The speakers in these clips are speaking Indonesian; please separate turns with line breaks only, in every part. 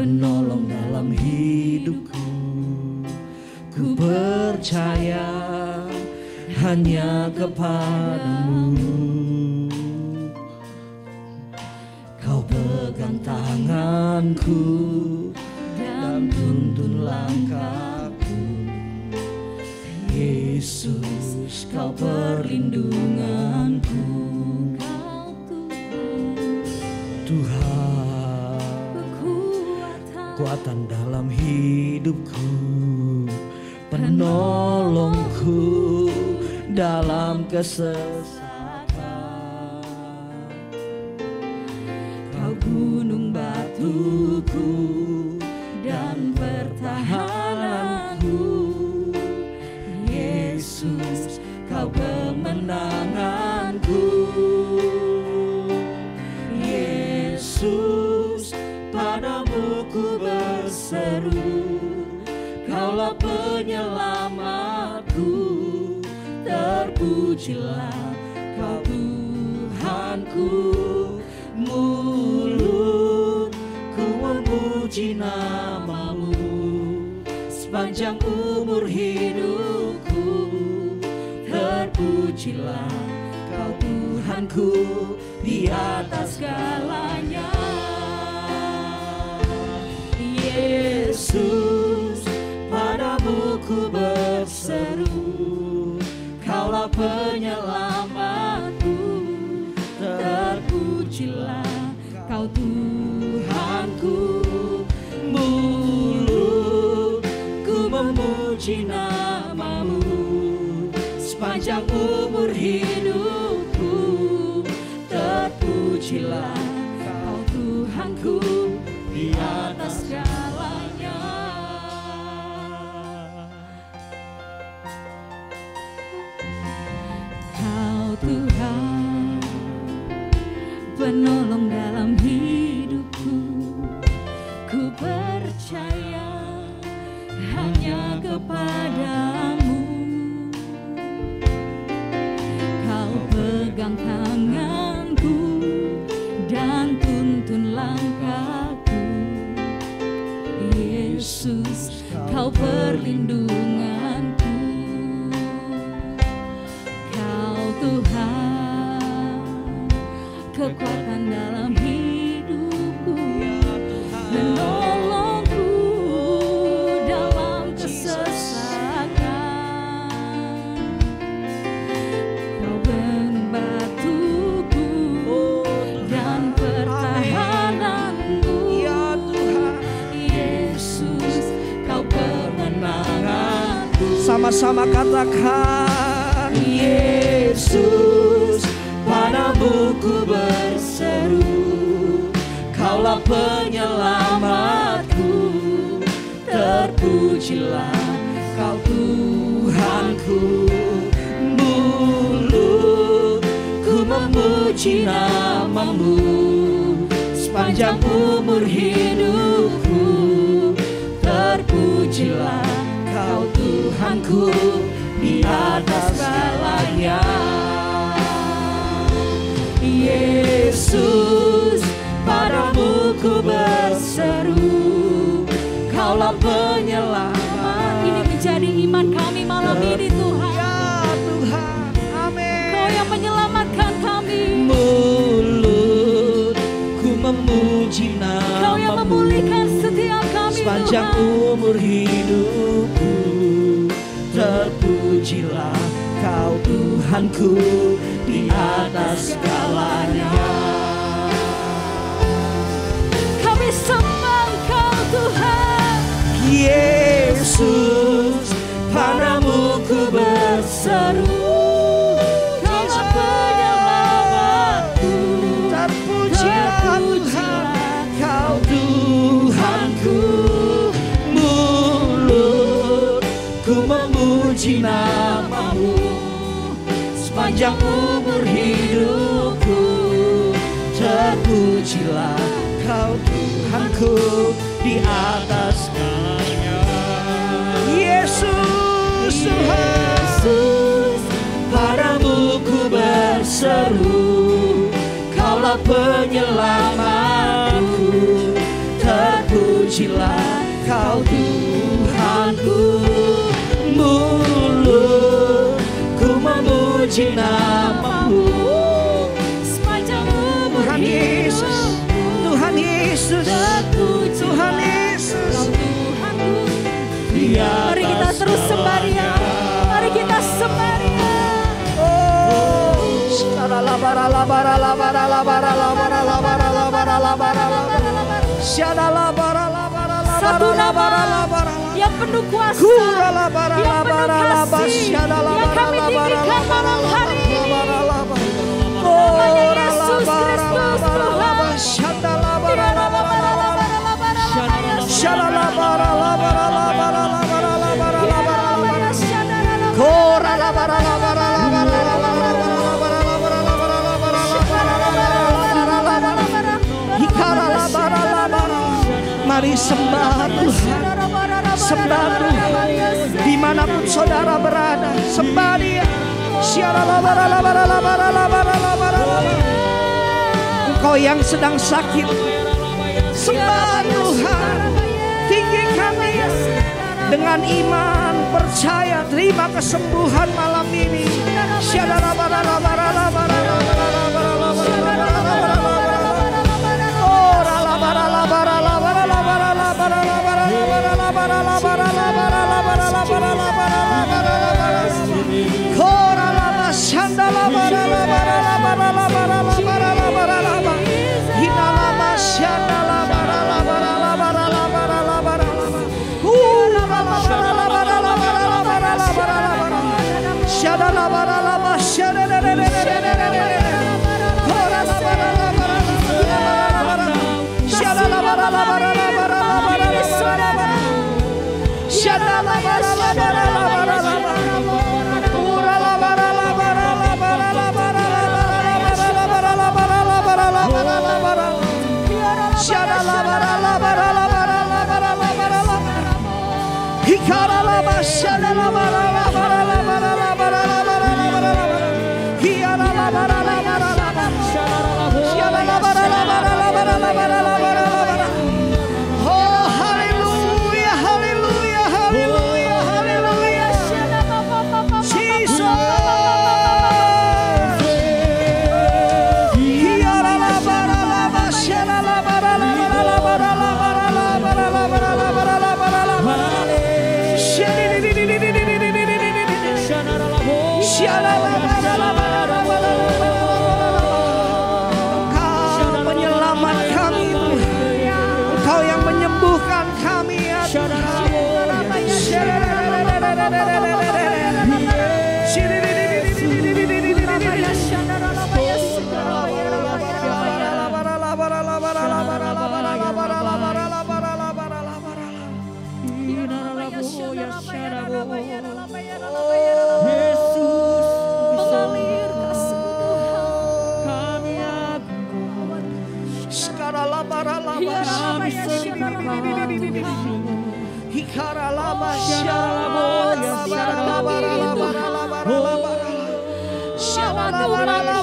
penolong dalam hidupku. Ku percaya hanya kepadamu. Kau pegang tanganku dan tuntun langkahku. Yesus, kau perlindunganku. Tuhan, kekuatan dalam hidupku, penolongku dalam kesesatan. Kau gunung batuku dan pertahananku. Yesus, kau kemenanganku. Yesus, padamu ku berseru. Kaulah penyelamatku. Terpujilah Kau Tuhanku. Mulutku memuji namamu sepanjang umur hidupku. Terpujilah Kau Tuhanku di atas segalanya. Yesus, padamu ku berseru. Kaulah penyelamatku. Terpujilah Kau Tuhanku. Mulutku memuji namamu sepanjang umur hidupku. Terpujilah Kau Tuhanku di atas segalanya. Kau Tuhan, penolong dalam hidupku. Ku percaya hanya kepadamu. Kau pegang tanganku dan tuntun langkahku. Yesus, Kau perlindunganku. Kau Tuhan, kekuatan dalam hidupku, menolongku dalam kesesakan. Kau gunung batuku dan pertahananku. Yesus, Kau kemenanganku. Sama-sama katakan, Yesus, padamu ku berseru. Kaulah penyelamatku. Terpujilah Kau Tuhanku. Mulutku memuji namamu sepanjang umur hidupku. Terpujilah Kau Tuhanku di atas segalanya. Yesus, padamu ku berseru. Kaulah penyelamat. Ini menjadi iman kami malam ini Tuhan. Ya Tuhan, amin. Kau yang menyelamatkan kami. Mulutku memuji namamu. Kau yang memulihkan setiap kami sepanjang Tuhan. Umur hidupku. Terpujilah Kau Tuhanku di atas segalanya. Kami sembah Kau Tuhan. Yesus, padamu ku berseru. Kaulah penyelamatku. Terpujilah Kau Tuhanku. Mulutku memuji namamu sepanjang umur hidupku. Terpujilah Kau Tuhanku di atas segalanya. Yesus, Yesus, padamu ku berseru. Kaulah penyelamatku. Terpujilah Puji namamu Tuhan Yesus, Tuhan Yesus, Tuhan Yesus.
Mari kita terus sembah Dia. Mari kita sembah Dia. Satu nama yang penuh kuasa, yang penuh kasih, yang kami tinggikan malam hari ini. Namanya Yesus Kristus Tuhan.
Mari sembah Tuhan, sembah Tuhan, dimanapun saudara berada, sembah Dia. Engkau yang sedang sakit, sembah Tuhan, tinggikan Dia. Dengan iman, percaya, terima kesembuhan malam ini.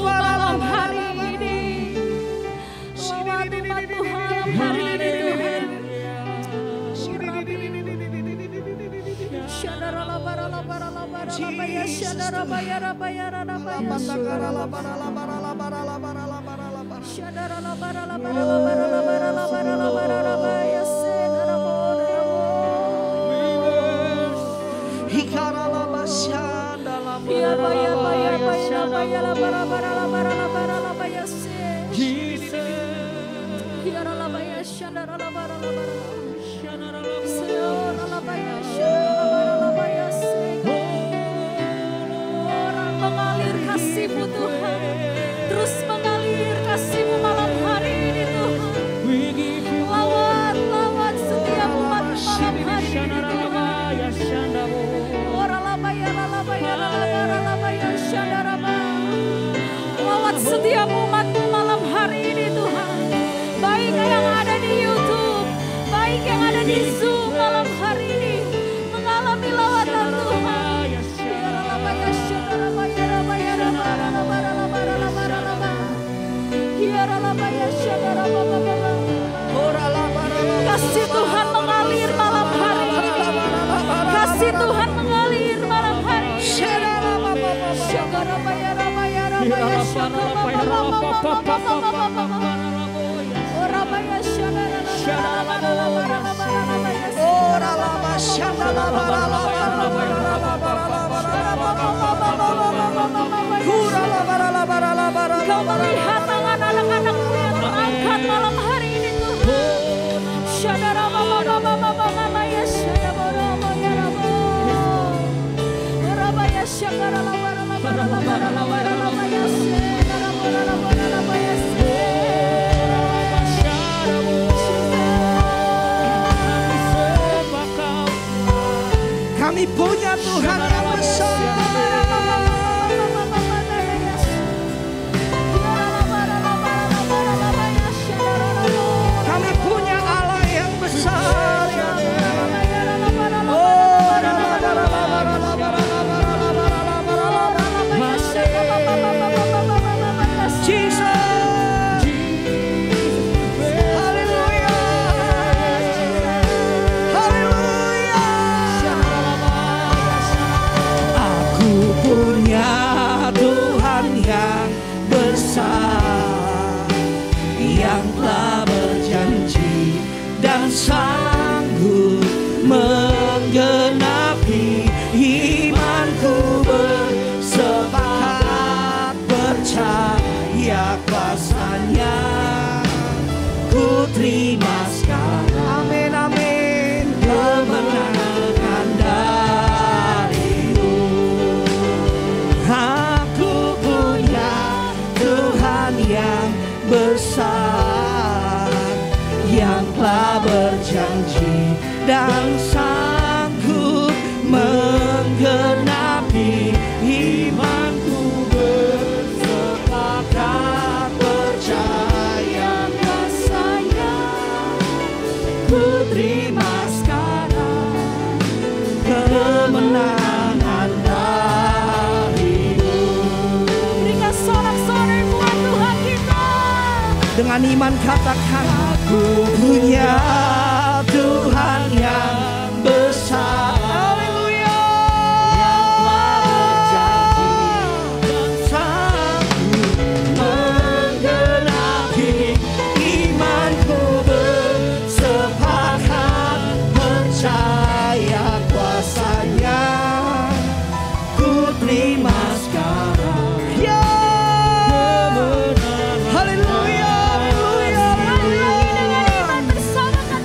Malam hari ini, mengalir kasih-Mu Tuhan, terus mengalir kasih-Mu malam hari ini Tuhan. Lawat setiap umat malam hari ini Tuhan. Lawat setiap umat-Mu malam hari ini Tuhan, baik yang ada di YouTube,
Kau melihat tangan anak-anakmu yang terangkat malam hari ini Tuhan.
Kami punya Tuhan yang besar. Kami punya Allah yang besar. Sanggup menggenapi imanku, bersepakat percaya kuasanya. Ku terima sekarang, amin amin, kemenangan darimu. Aku punya Tuhan yang besar, yang telah berjanji dan sanggup menggenapi imanku, bersepakat percaya kuasanya. Ku terima sekarang kemenangan darimu.
Berikan sorak-sorai buat Tuhan kita.
Dengan iman katakan, aku punya Tuhan yang besar, haleluya, yang telah berjanji dan sanggup menggenapi imanku, bersepakat percaya kuasanya. Ku terima sekarang ya kemenangan, haleluya.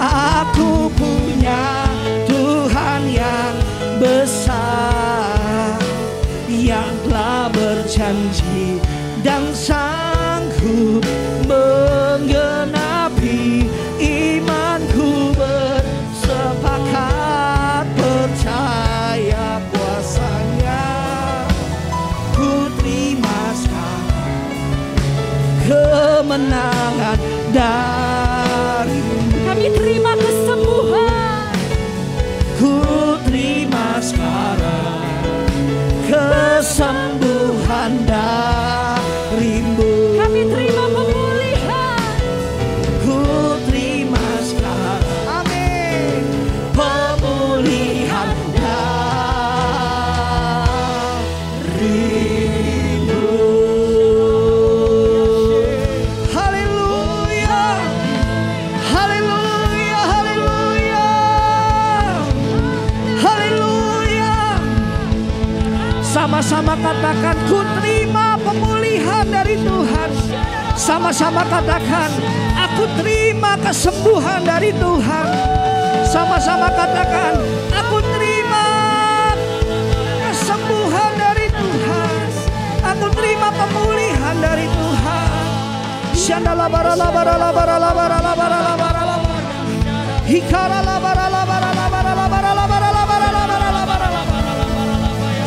Aku punya Tuhan yang besar, yang telah berjanji dan sanggup menggenapi imanku, bersepakat percaya kuasanya. Ku terima sekarang kemenangan darimu.
Kami terima kesembuhan.
Ku terima sekarang kesembuhan darimu.
Kami terima pemulihan.
Ku terima sekarang, amin, pemulihan darimu. Haleluya, haleluya, haleluya, haleluya. Sama-sama katakan, ku terima pemulihan dari Tuhan. Sama-sama katakan, aku terima kesembuhan dari Tuhan. Sama-sama katakan, aku terima kesembuhan dari Tuhan. Aku terima pemulihan dari Tuhan. Shandala barala barala barala barala barala barala. Hikara la barala barala barala barala barala barala barala barala.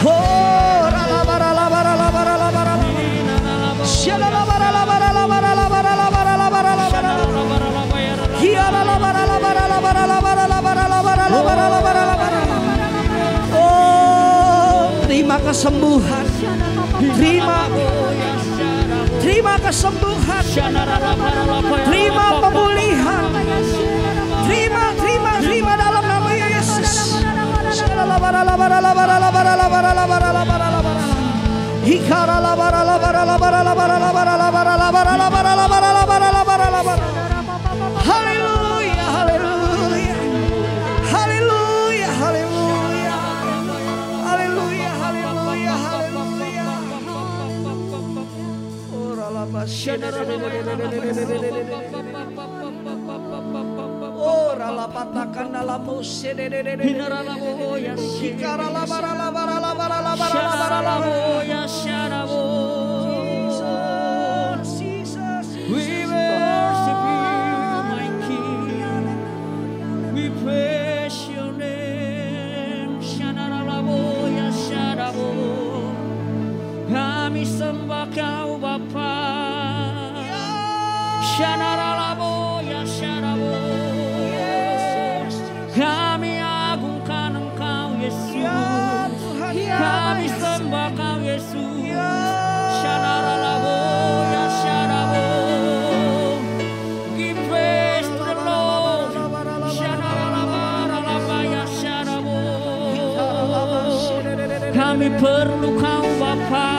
Oh, la barala barala barala barala. Shandala barala barala barala barala barala barala barala. Hikara la barala barala barala barala barala barala barala barala barala. Oh, terima kesembuhan. Terima kesembuhan. Terima pemulihan. Terima dalam nama Yesus. Hikara la barala barala Haleluya, haleluya. Haleluya, haleluya. Haleluya, haleluya, haleluya. Ora la bascena. Ora la patakana la pose de hinara la boya shikara la bara la bara la bara la bara la bara la boya sharabo. Jesus, we worship you, my King. We praise your name. Shanara la boya sharabo. Kami sembah kau Bapa. Shanara la boya sharabo. Kami agungkan Engkau Yesus, kami sembah Kau Yesus. Shararabo ya sharabo, give praise to the Lord. Shararabo ya sharabo. Kami perlu Kau Bapa,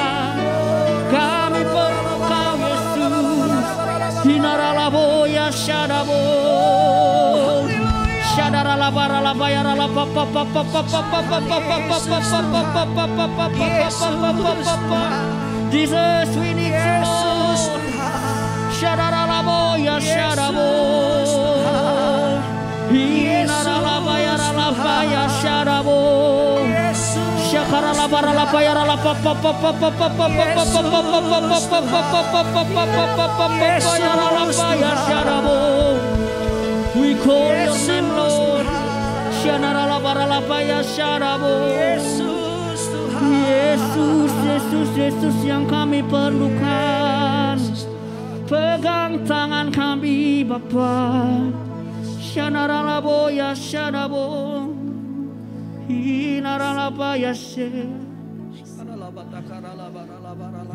kami perlu Kau Yesus. Hinaralabo ya sharabo. Jesus, we need you, Lord. Shadaralabo ya sharabo. Hinaralaba ya ralaba ya sharabo. Shakaralaba ralaba ya ralaba ya sharabo. We call your name, Lord. Yesus, Yesus, Yesus, Yesus yang kami perlukan. Pegang tangan kami, Bapa. Shanaralabo ya sharabo. Hinaralaba ya she.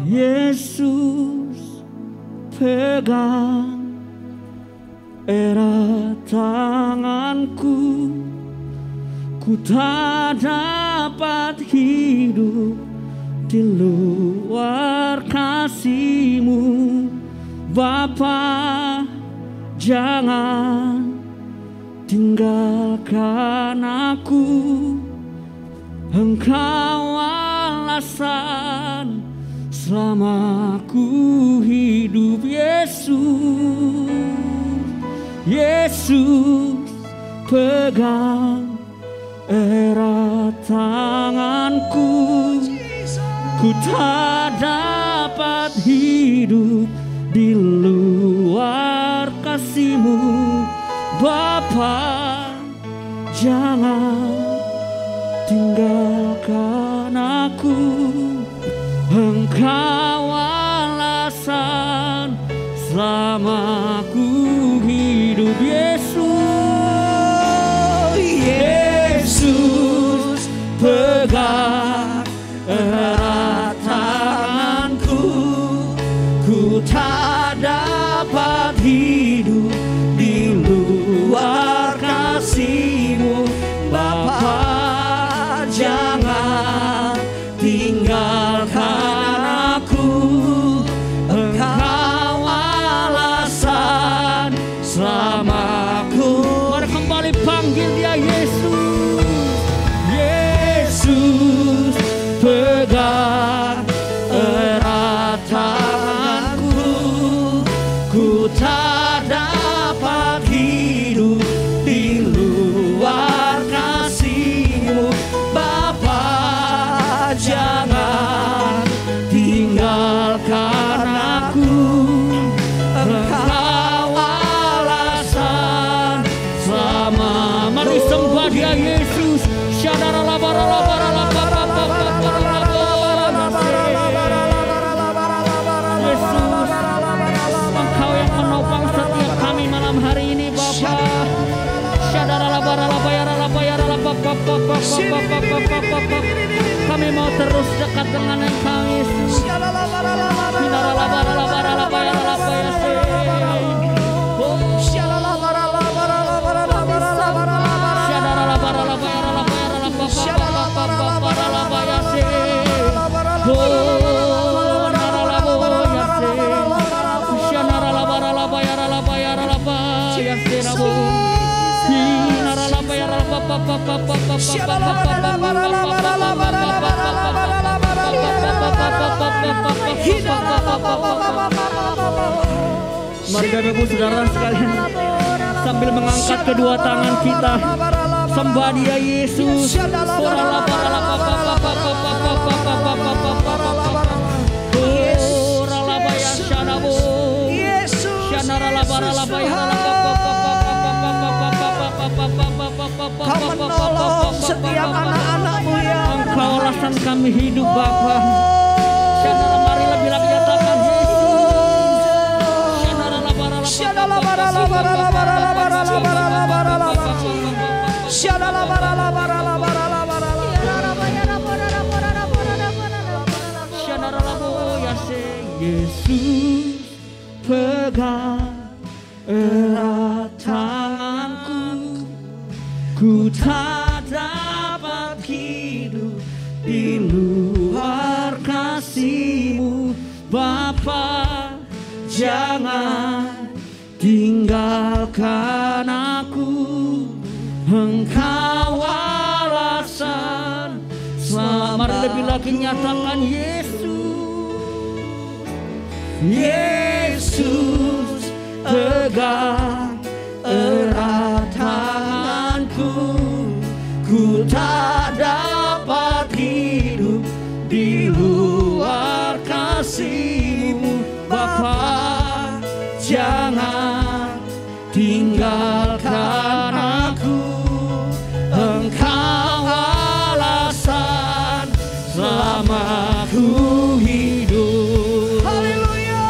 Yesus, pegang erat tanganku, ku tak dapat hidup di luar kasih-Mu. Bapa, jangan tinggalkan aku. Engkau alasan selama ku hidup, Yesus. Yesus, pegang erat tanganku, ku tak dapat hidup di luar kasih-Mu. Bapa, jangan tinggalkan aku. Engkau alasan selama ku hidup, Yesus. Yesus, pegang erat tanganku, ku tak dapat hidup di luar kasih-Mu. Bapa, jangan tinggalkan aku. Engkau alasan selamaku. Mari kembali panggil dia, Yesus. Yesus, pegang erat tanganku, ku tak dapat hidup di luar kasih-Mu. Bapa, jangan tinggalkan aku. Engkau alasan selama. Mari sembah dia, Yesus. Yesus, Engkau yang menopang setiap kami malam hari ini, Bapa. Kami mau terus dekat dengan Engkau, Yesus. ya serabo. Hinara laba ya laba Mari Bapak Ibu Saudara sekalian, sambil mengangkat kedua tangan kita, sembah Dia Yesus.
Kau menolong setiap anak-anak-Mu ya.
Engkau alasan kami hidup Bapa. Mari lebih lagi nyatakan Yesus, pegang erat tanganku, ku tak dapat hidup di luar kasih-Mu Bapa. Jangan tinggalkan aku, Engkau alasan selamat. Mari lebih lagi nyatakan Yesus, pegang erat tanganku, ku tak dapat hidup di luar kasih-Mu Bapa. Jangan tinggalkan aku, Engkau alasan selama ku hidup. Haleluya.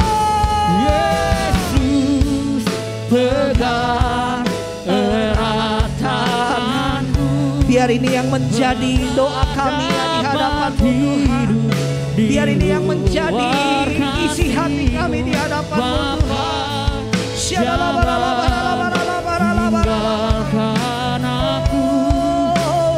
Yesus, pegang erat tanganku.
Biar ini yang menjadi doa kami di hadapan Tuhan. Biar ini yang menjadi isi hati kami di hadapan Tuhan.
Tinggalkan aku,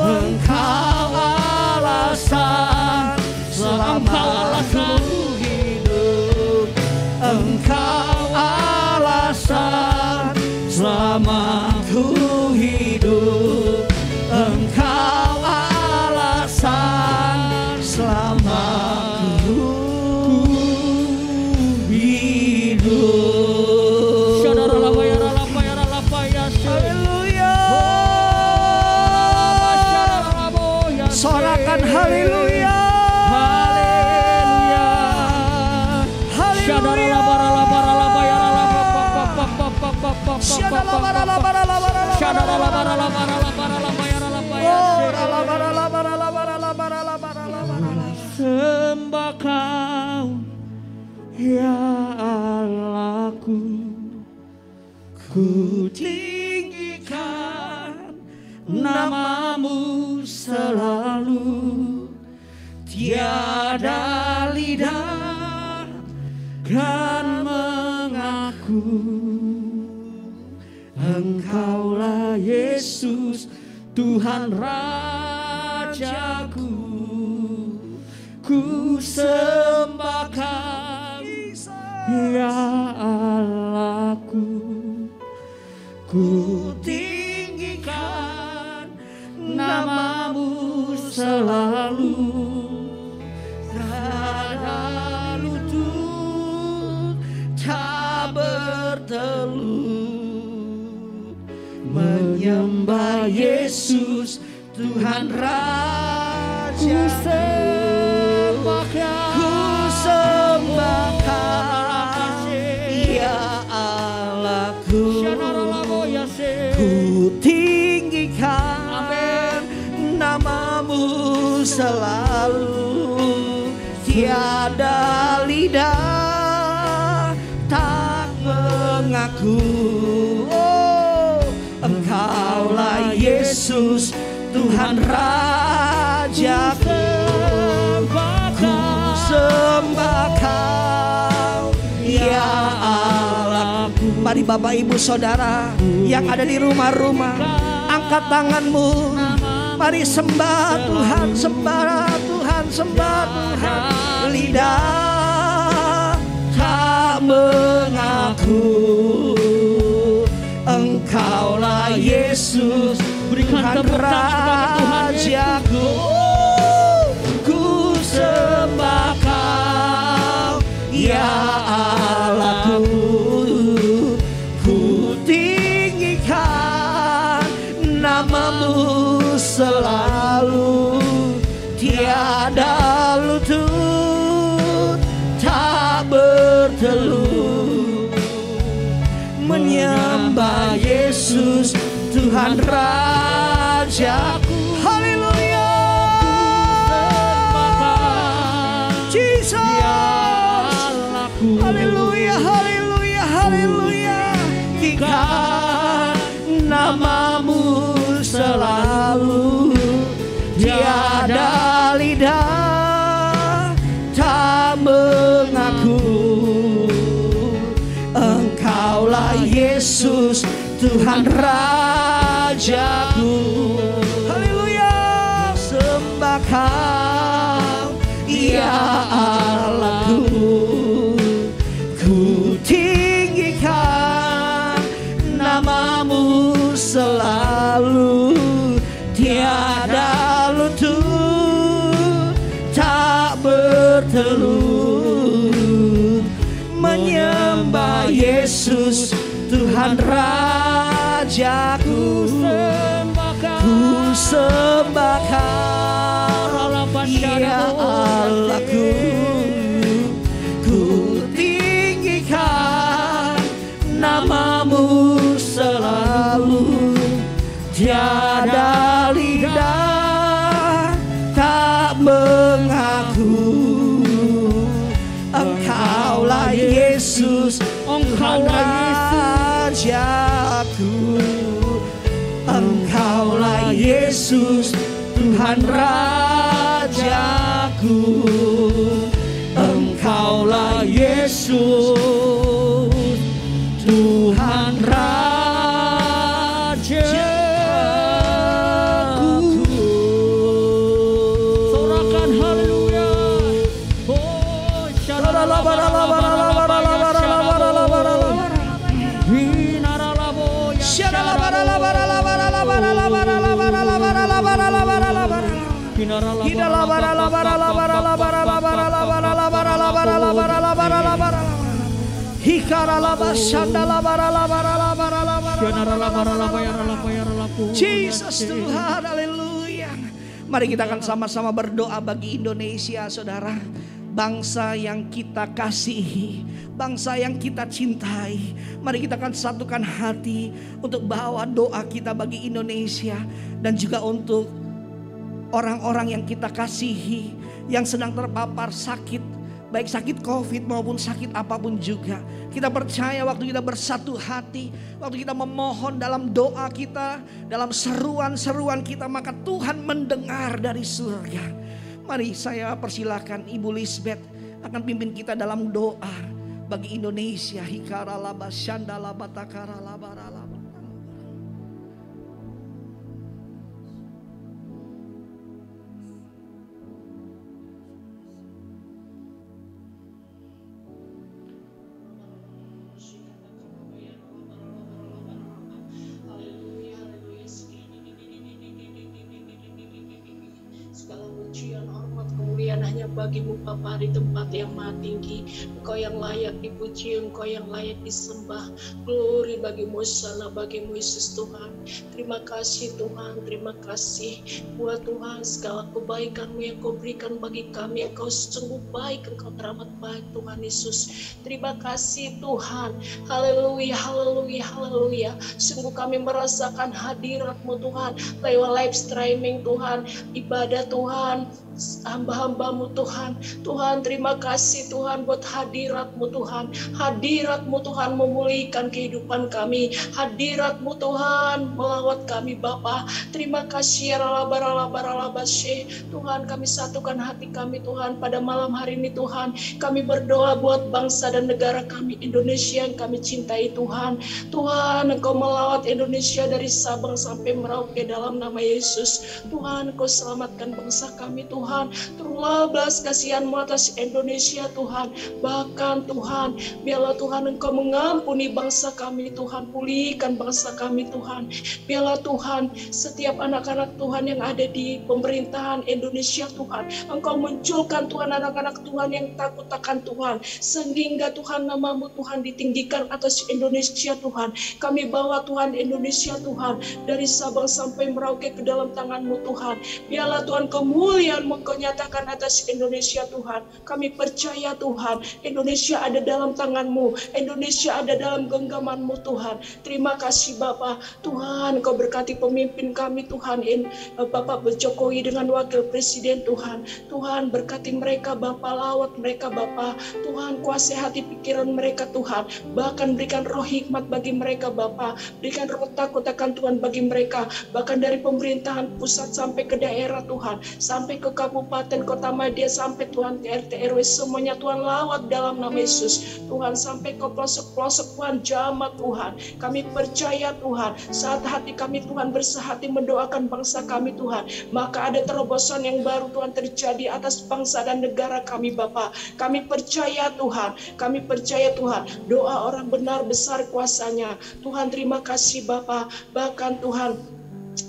Engkau alasan selama ku hidup. Engkau alasan selama ku hidup. Engkau alasan selama ku hidup.
Sorakan haleluya.
Haleluya.
Haleluya.
Sembah Kau ya Allahku, ku tinggikan nama-Mu selalu. Tiada lidah kan mengaku, Engkaulah Yesus, Tuhan Rajaku. Ku sembah Kau ya Allahku, ku tinggikan nama-Mu selalu. Tiada lutut tak bertelut, menyembah Yesus, Tuhan Raja. Ku sembah Kau ya Allahku, ku tinggikan nama-Mu selalu. Tiada lidah tak mengaku, Engkaulah Yesus, Tuhan Rajaku. Ku sembah Kau ya Allahku. Mari Bapak Ibu Saudara yang ada di rumah-rumah, angkat tanganmu. Mari sembah Tuhan, sembah Tuhan, sembah Tuhan. Lidah tak mengaku,
Engkaulah Yesus,
Berikan
Tuhan
tepuk tangan bagi Tuhan
Rajaku. Ku sembah Kau, ya Allahku. Ku tinggikan namamu selalu, tiada lutut tak bertelut, menyembah Yesus Tuhan Rajaku. Haleluya, Jesus. Haleluya, haleluya, haleluya. Tinggikan namamu selalu, tiada lidah tak mengaku. Engkaulah Yesus Tuhan Rajaku. Haleluya, sembah Kau, ya Allahku. Ku tinggikan namamu selalu, tiada lutut tak bertelut, menyembah Yesus Tuhan Rajaku. Ku sembah Kau, ya Allahku. Ku tinggikan namamu selalu, tiada lidah tak mengaku. Engkaulah Yesus, Engkaulah Rajaku. Engkaulah Yesus Tuhan Rajaku. Engkaulah Yesus Tuhan Rajaku.
Sorakan haleluya. Oh,
Jesus Tuhan, haleluya. Mari kita akan sama-sama berdoa bagi Indonesia, saudara. Bangsa yang kita kasihi, bangsa yang kita cintai. Mari kita akan satukan hati untuk bawa doa kita bagi Indonesia, dan juga untuk orang-orang yang kita kasihi yang sedang terpapar sakit, baik sakit COVID maupun sakit apapun juga. Kita percaya waktu kita bersatu hati, waktu kita memohon dalam doa kita, dalam seruan-seruan kita, maka Tuhan mendengar dari surga. Mari saya persilakan Ibu Lisbeth akan pimpin kita dalam doa bagi Indonesia. Hikara laba syanda laba takara laba laba.
Hanya bagimu Bapa di tempat yang maha tinggi. Engkau yang layak dipuji, Engkau yang layak disembah. Glory bagimu, sana bagimu Yesus Tuhan. Terima kasih Tuhan, terima kasih buat Tuhan segala kebaikan-Mu yang Kau berikan bagi kami. Engkau sungguh baik, Engkau teramat baik Tuhan Yesus. Terima kasih Tuhan. Haleluya, haleluya, haleluya. Sungguh kami merasakan hadirat-Mu Tuhan lewat live streaming Tuhan, ibadah Tuhan, hamba-hamba-Mu Tuhan. Tuhan terima kasih Tuhan buat hadirat-Mu Tuhan. Hadirat-Mu Tuhan memulihkan kehidupan kami. Hadirat-Mu Tuhan melawat kami Bapa. Terima kasih Tuhan, kami satukan hati kami Tuhan pada malam hari ini Tuhan. Kami berdoa buat bangsa dan negara kami Indonesia yang kami cintai Tuhan. Tuhan Engkau melawat Indonesia dari Sabang sampai Merauke dalam nama Yesus. Tuhan Engkau selamatkan bangsa kami Tuhan. Tuhan. Terima belas kasihan-Mu atas Indonesia Tuhan. Bahkan Tuhan, biarlah Tuhan Engkau mengampuni bangsa kami Tuhan. Pulihkan bangsa kami Tuhan. Biarlah Tuhan, setiap anak-anak Tuhan yang ada di pemerintahan Indonesia Tuhan, Engkau munculkan Tuhan anak-anak Tuhan yang takut akan Tuhan, sehingga Tuhan nama-Mu Tuhan ditinggikan atas Indonesia Tuhan. Kami bawa Tuhan Indonesia Tuhan dari Sabang sampai Merauke ke dalam tangan-Mu Tuhan. Biarlah Tuhan kemuliaan-Mu Kau nyatakan atas Indonesia Tuhan. Kami percaya Tuhan, Indonesia ada dalam tangan-Mu, Indonesia ada dalam genggaman-Mu Tuhan. Terima kasih Bapa. Tuhan Kau berkati pemimpin kami Tuhan, Bapak Jokowi dengan Wakil Presiden Tuhan. Tuhan berkati mereka Bapa, lawat mereka Bapa. Tuhan kuasai hati pikiran mereka Tuhan. Bahkan berikan roh hikmat bagi mereka Bapa. Berikan roh takut akan Tuhan bagi mereka. Bahkan dari pemerintahan pusat sampai ke daerah Tuhan. Sampai ke kabupaten, kota media, sampai Tuhan ke RT RW semuanya Tuhan lawat dalam nama Yesus. Tuhan sampai ke pelosok-pelosok Tuhan jamah Tuhan. Kami percaya Tuhan, saat hati kami Tuhan bersehati mendoakan bangsa kami Tuhan, maka ada terobosan yang baru Tuhan terjadi atas bangsa dan negara kami Bapa. Kami percaya Tuhan, kami percaya Tuhan, doa orang benar besar kuasanya. Tuhan terima kasih Bapa. Bahkan Tuhan,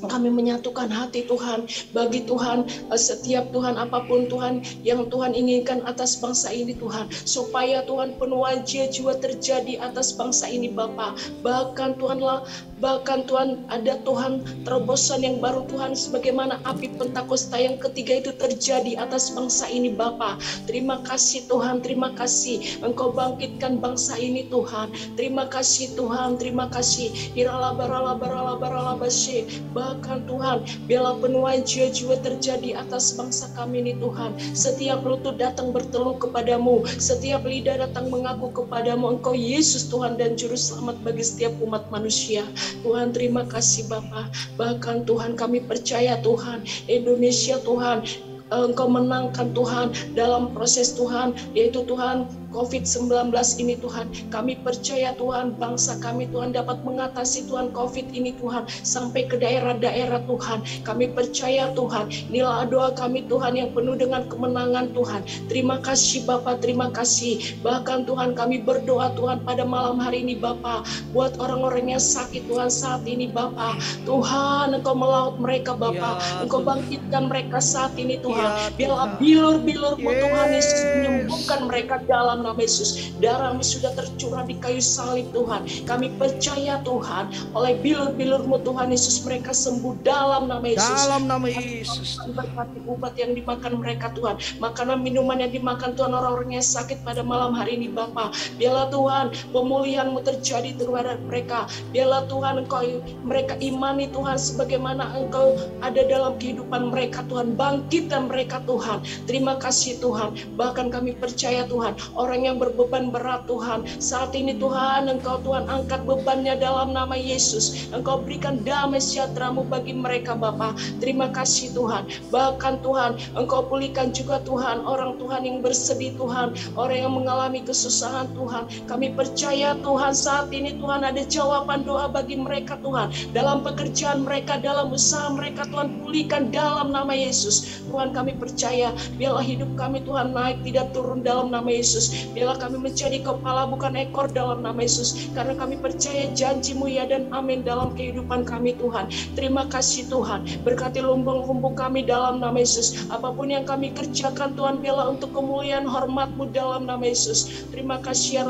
kami menyatukan hati Tuhan bagi Tuhan, setiap Tuhan apapun Tuhan yang Tuhan inginkan atas bangsa ini Tuhan, supaya Tuhan penuaian jiwa terjadi atas bangsa ini Bapa. Bahkan Tuhan ada Tuhan terobosan yang baru Tuhan, sebagaimana api Pentakosta yang ketiga itu terjadi atas bangsa ini Bapa. Terima kasih Tuhan, terima kasih Engkau bangkitkan bangsa ini Tuhan. Terima kasih Tuhan, terima kasih. Bahkan Tuhan, biarlah penuaian jiwa-jiwa terjadi atas bangsa kami ini Tuhan. Setiap lutut datang berteluh kepadamu, setiap lidah datang mengaku kepadamu, Engkau Yesus Tuhan dan Juru Selamat bagi setiap umat manusia. Tuhan terima kasih Bapa. Bahkan Tuhan kami percaya Tuhan, Indonesia Tuhan, Engkau menangkan Tuhan dalam proses Tuhan, yaitu Tuhan COVID-19 ini Tuhan. Kami percaya Tuhan, bangsa kami Tuhan dapat mengatasi Tuhan COVID ini Tuhan, sampai ke daerah-daerah Tuhan. Kami percaya Tuhan, inilah doa kami Tuhan yang penuh dengan kemenangan Tuhan. Terima kasih Bapa, terima kasih. Bahkan Tuhan kami berdoa Tuhan pada malam hari ini Bapa, buat orang-orang yang sakit Tuhan saat ini Bapa. Tuhan Engkau melaut mereka Bapa, Engkau bangkitkan mereka saat ini Tuhan. Biarlah bilur-bilur-Mu Tuhan Yesus menyembuhkan mereka dalam nama Yesus. Darah-Mu sudah tercurah di kayu salib Tuhan. Kami percaya Tuhan, oleh bilur-bilur-Mu Tuhan Yesus mereka sembuh dalam nama Yesus.
Dalam nama Yesus.
Berkati obat yang dimakan mereka Tuhan, makanan minuman yang dimakan Tuhan orang-orang yang sakit pada malam hari ini Bapa. Biarlah Tuhan pemulihan-Mu terjadi terhadap mereka. Biarlah Tuhan Engkau mereka imani Tuhan sebagaimana Engkau ada dalam kehidupan mereka Tuhan. Bangkitkan mereka Tuhan. Terima kasih Tuhan. Bahkan kami percaya Tuhan, orang yang berbeban berat Tuhan, saat ini Tuhan Engkau Tuhan angkat bebannya dalam nama Yesus. Engkau berikan damai sejahtera-Mu bagi mereka Bapa. Terima kasih Tuhan. Bahkan Tuhan Engkau pulihkan juga Tuhan orang Tuhan yang bersedih Tuhan, orang yang mengalami kesusahan Tuhan. Kami percaya Tuhan saat ini Tuhan ada jawaban doa bagi mereka Tuhan, dalam pekerjaan mereka, dalam usaha mereka Tuhan. Pulihkan dalam nama Yesus. Tuhan kami percaya, biarlah hidup kami Tuhan naik tidak turun dalam nama Yesus. Biarlah kami menjadi kepala bukan ekor dalam nama Yesus. Karena kami percaya janji-Mu ya dan amin dalam kehidupan kami Tuhan. Terima kasih Tuhan. Berkati lumbung-lumbung kami dalam nama Yesus. Apapun yang kami kerjakan Tuhan, biarlah untuk kemuliaan hormat-Mu dalam nama Yesus. Terima kasih ya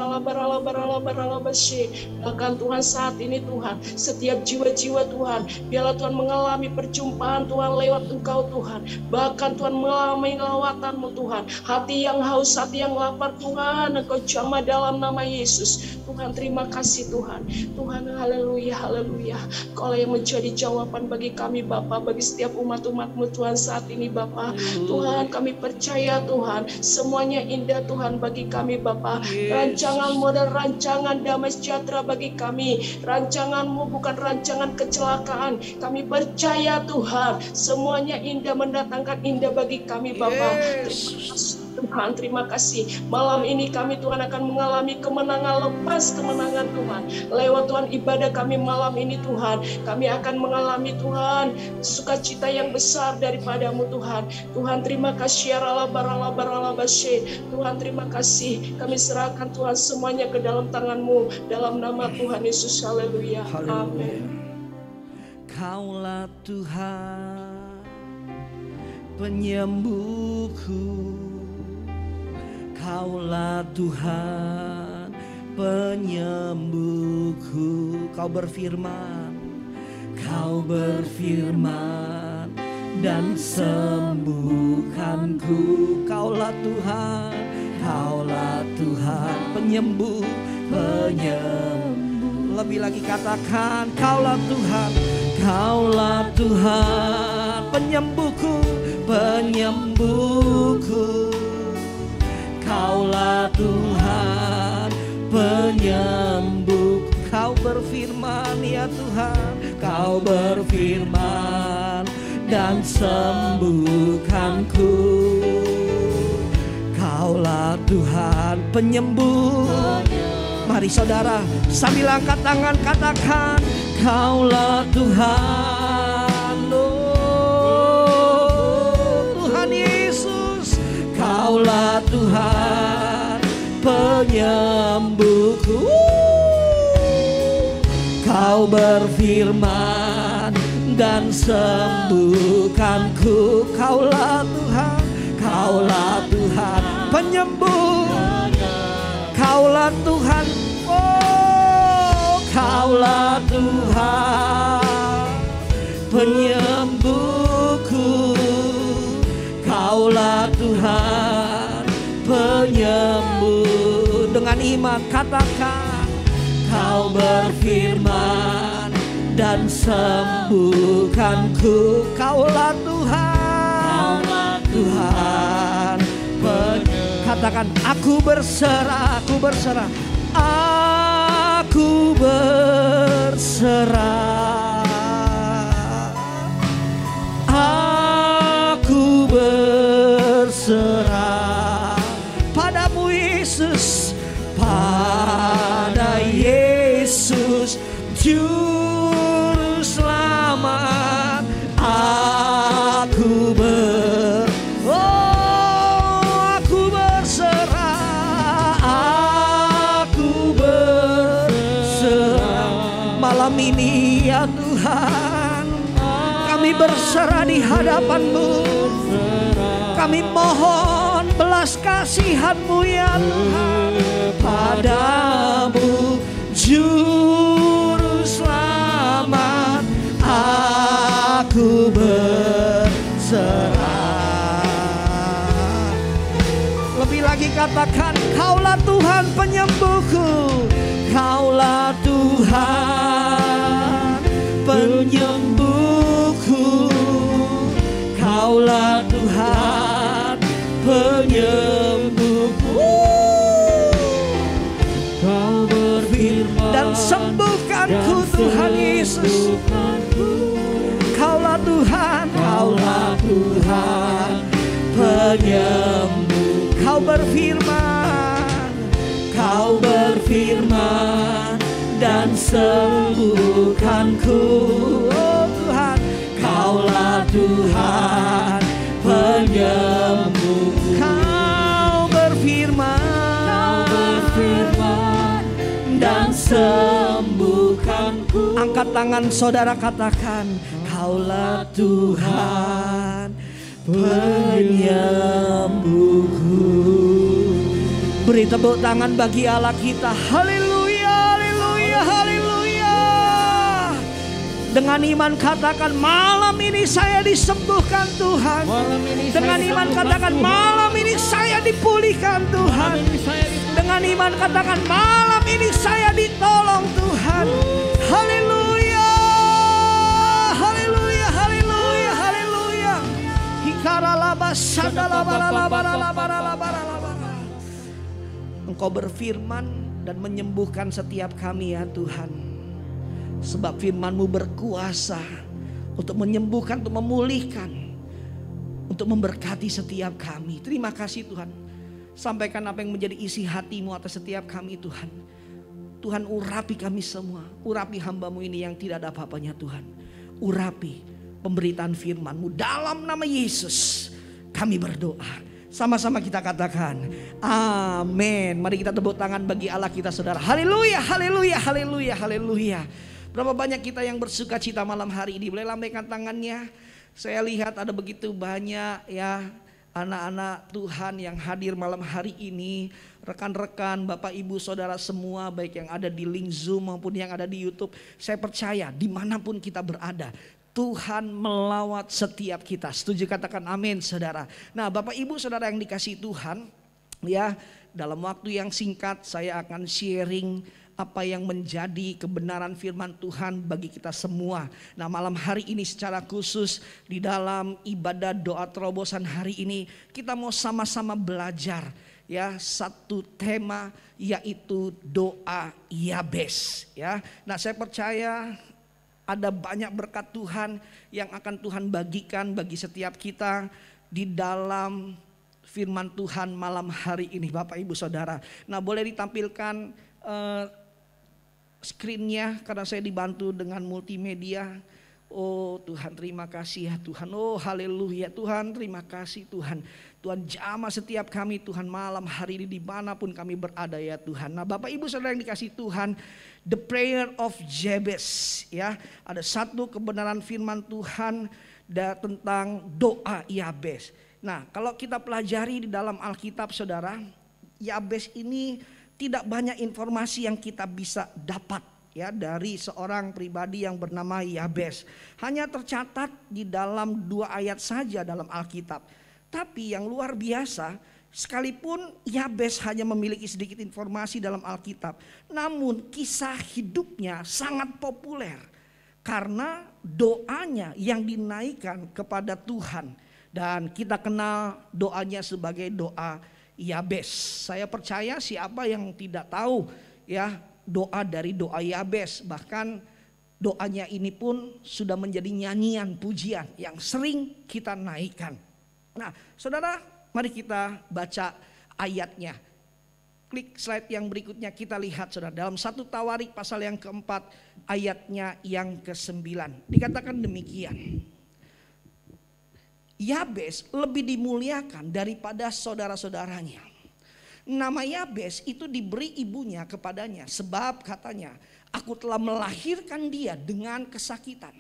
bahkan Tuhan saat ini Tuhan, setiap jiwa-jiwa Tuhan, biarlah Tuhan mengalami perjumpaan Tuhan lewat Engkau Tuhan. Bahkan Tuhan mengalami lawatan-Mu Tuhan. Hati yang haus, hati yang lapar Tuhan, Engkau jamah dalam nama Yesus. Tuhan terima kasih Tuhan. Tuhan haleluya, haleluya. Kau yang menjadi jawaban bagi kami Bapa, bagi setiap umat-umat-Mu Tuhan saat ini Bapa. Tuhan kami percaya Tuhan, semuanya indah Tuhan bagi kami Bapa. Rancangan-Mu dan rancangan damai sejahtera bagi kami. Rancangan-Mu bukan rancangan kecelakaan. Kami percaya Tuhan, semuanya indah, mendatangkan indah bagi kami Bapa. Terima kasih Tuhan, terima kasih. Malam ini kami Tuhan akan mengalami kemenangan lepas kemenangan Tuhan. Lewat Tuhan ibadah kami malam ini Tuhan, kami akan mengalami Tuhan sukacita yang besar daripadamu Tuhan. Tuhan terima kasih. Tuhan terima kasih. Kami serahkan Tuhan semuanya ke dalam tangan-Mu. Dalam nama Tuhan Yesus. Haleluya. Amin.
Kaulah Tuhan penyembuhku, Kaulah Tuhan penyembuhku. Kau berfirman dan sembuhkanku. Kaulah Tuhan penyembuh. Lebih lagi katakan, Kaulah Tuhan penyembuhku. Kaulah Tuhan penyembuh. Kau berfirman ya Tuhan, Kau berfirman dan sembuhkanku. Kaulah Tuhan penyembuh. Mari saudara sambil angkat tangan katakan, Kaulah Tuhan, oh Tuhan Yesus. Kaulah Tuhan penyembuhku. Kau berfirman dan sembuhkanku. Kaulah Tuhan penyembuh. Kaulah Tuhan, oh Kaulah Tuhan penyembuhku. Kaulah Tuhan penyembuh. Dengan iman katakan, Kau berfirman dan sembuhkanku. Kaulah Tuhan katakan, aku berserah, aku berserah, aku berserah, aku berserah padamu Yesus, pada Yesus Juru Selamat. Aku malam ini ya Tuhan, kami berserah di hadapan-Mu. Kami mohon belas kasihan-Mu ya Tuhan. Padamu Juru Selamat aku berserah. Lebih lagi katakan, Kaulah Tuhan penyembuhku. Kaulah Tuhan penyembuhku. Kaulah Tuhan penyembuhku. Kau berfirman dan sembuhkanku Tuhan Yesus. Kaulah Tuhan penyembuh. Kau berfirman dan sembuhkanku. Oh Tuhan, Kaulah Tuhan penyembuh. Kau berfirman dan sembuhkanku. Angkat tangan saudara katakan, Kaulah Tuhan penyembuhku. Beri tepuk tangan bagi Allah kita. Haleluya, haleluya, haleluya. Dengan iman katakan, malam ini saya disembuhkan Tuhan. Dengan iman katakan, malam ini saya dipulihkan Tuhan. Dengan iman katakan, malam ini saya ditolong Tuhan. Haleluya, haleluya, haleluya, haleluya. Hikaralabas sadalabaralabaralabaralabaralabar. Engkau berfirman dan menyembuhkan setiap kami ya Tuhan. Sebab firman-Mu berkuasa untuk menyembuhkan, untuk memulihkan, untuk memberkati setiap kami. Terima kasih Tuhan. Sampaikan apa yang menjadi isi hati-Mu atas setiap kami Tuhan. Tuhan urapi kami semua. Urapi hamba-Mu ini yang tidak ada apa-apanya Tuhan. Urapi pemberitaan firman-Mu dalam nama Yesus. Kami berdoa. Sama-sama kita katakan amin. Mari kita tepuk tangan bagi Allah kita saudara. Haleluya, haleluya, haleluya, haleluya. Berapa banyak kita yang bersuka cita malam hari ini. Boleh lambaikan tangannya. Saya lihat ada begitu banyak ya anak-anak Tuhan yang hadir malam hari ini. Rekan-rekan, Bapak Ibu Saudara semua, baik yang ada di link Zoom maupun yang ada di YouTube. Saya percaya dimanapun kita berada, Tuhan melawat setiap kita. Setuju katakan amin saudara. Nah Bapak Ibu Saudara yang dikasihi Tuhan, ya dalam waktu yang singkat saya akan sharing apa yang menjadi kebenaran firman Tuhan bagi kita semua. Nah malam hari ini secara khusus di dalam ibadah doa terobosan hari ini kita mau sama-sama belajar ya satu tema, yaitu doa Yabes ya. Nah saya percaya ada banyak berkat Tuhan yang akan Tuhan bagikan bagi setiap kita di dalam firman Tuhan malam hari ini Bapak Ibu Saudara. Nah boleh ditampilkan screen-nya karena saya dibantu dengan multimedia. Oh Tuhan terima kasih ya Tuhan. Oh haleluya Tuhan, terima kasih Tuhan. Tuhan jamah setiap kami Tuhan malam hari ini dimanapun kami berada ya Tuhan. Nah Bapak Ibu Saudara yang dikasih Tuhan, the prayer of Jabez ya. Ada satu kebenaran firman Tuhan tentang doa Yabez. Nah kalau kita pelajari di dalam Alkitab saudara, Yabez ini tidak banyak informasi yang kita bisa dapat ya dari seorang pribadi yang bernama Yabez. Hanya tercatat di dalam 2 ayat saja dalam Alkitab. Tapi yang luar biasa, sekalipun Yabez hanya memiliki sedikit informasi dalam Alkitab, namun kisah hidupnya sangat populer karena doanya yang dinaikkan kepada Tuhan. Dan kita kenal doanya sebagai doa Yabez. Saya percaya siapa yang tidak tahu ya doa dari doa Yabez, bahkan doanya ini pun sudah menjadi nyanyian pujian yang sering kita naikkan. Nah saudara, mari kita baca ayatnya. Klik slide yang berikutnya, kita lihat saudara dalam 1 Tawarik pasal yang keempat ayatnya yang ke-9. Dikatakan demikian, Yabez lebih dimuliakan daripada saudara-saudaranya. Nama Yabez itu diberi ibunya kepadanya sebab katanya, aku telah melahirkan dia dengan kesakitan.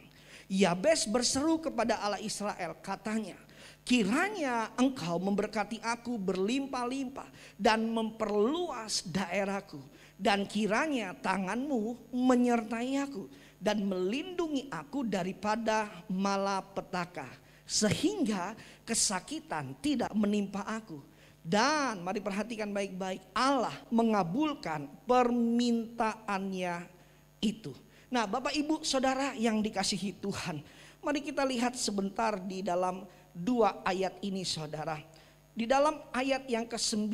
Yabez berseru kepada Allah Israel, katanya, kiranya engkau memberkati aku berlimpah-limpah dan memperluas daerahku. Dan kiranya tanganmu menyertai aku dan melindungi aku daripada malapetaka, sehingga kesakitan tidak menimpa aku. Dan mari perhatikan baik-baik, Allah mengabulkan permintaannya itu. Nah Bapak Ibu Saudara yang dikasihi Tuhan, mari kita lihat sebentar di dalam 2 ayat ini saudara. Di dalam ayat yang ke-9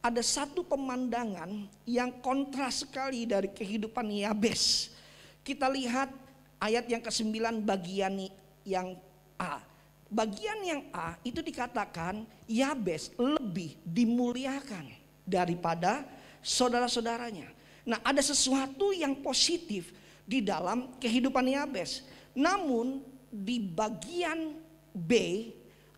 ada satu pemandangan yang kontras sekali dari kehidupan Yabez. Kita lihat ayat yang ke-9 bagian yang A. Bagian yang A itu dikatakan Yabez lebih dimuliakan daripada saudara-saudaranya. Nah ada sesuatu yang positif di dalam kehidupan Yabez. Namun di bagian B,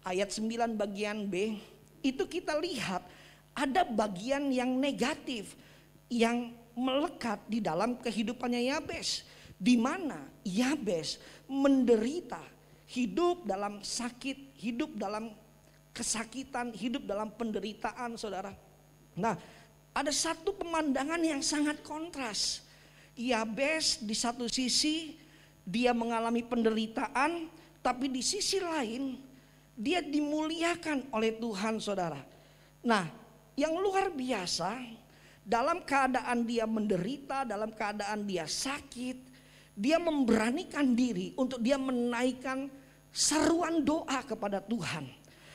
ayat 9 bagian B, itu kita lihat ada bagian yang negatif yang melekat di dalam kehidupannya Yabez, di mana Yabez menderita, hidup dalam sakit, hidup dalam kesakitan, hidup dalam penderitaan saudara. Nah ada satu pemandangan yang sangat kontras. Yabez di satu sisi dia mengalami penderitaan, tapi di sisi lain dia dimuliakan oleh Tuhan saudara. Nah yang luar biasa, dalam keadaan dia menderita, dalam keadaan dia sakit, dia memberanikan diri untuk dia menaikkan seruan doa kepada Tuhan.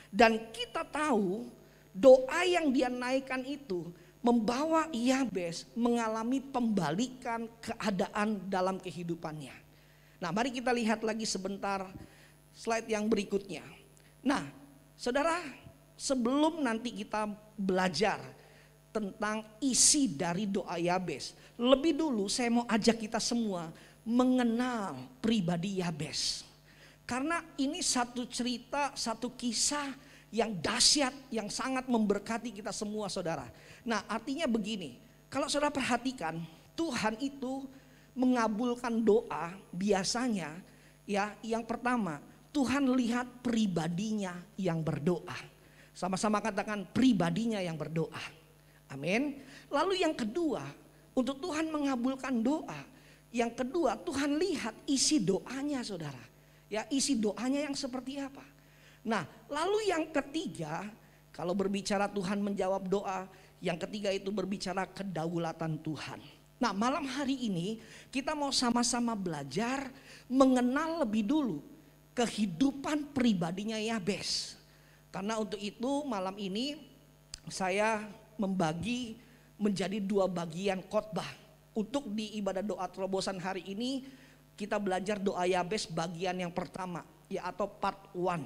Dan kita tahu doa yang dia naikkan itu membawa Yabez mengalami pembalikan keadaan dalam kehidupannya. Nah mari kita lihat lagi sebentar slide yang berikutnya. Nah, saudara, sebelum nanti kita belajar tentang isi dari doa Yabes, lebih dulu saya mau ajak kita semua mengenal pribadi Yabes. Karena ini satu cerita, satu kisah yang dahsyat, yang sangat memberkati kita semua, saudara. Nah, artinya begini, kalau saudara perhatikan, Tuhan itu mengabulkan doa biasanya ya, yang pertama Tuhan lihat pribadinya yang berdoa. Sama-sama katakan pribadinya yang berdoa. Amin. Lalu yang kedua, untuk Tuhan mengabulkan doa, yang kedua Tuhan lihat isi doanya, saudara. Ya, isi doanya yang seperti apa. Nah, lalu yang ketiga, kalau berbicara Tuhan menjawab doa, yang ketiga itu berbicara kedaulatan Tuhan. Nah, malam hari ini kita mau sama-sama belajar mengenal lebih dulu kehidupan pribadinya Yabes. Karena untuk itu malam ini saya membagi menjadi 2 bagian khotbah. Untuk di ibadah doa terobosan hari ini kita belajar doa Yabes bagian yang pertama, ya, atau part 1.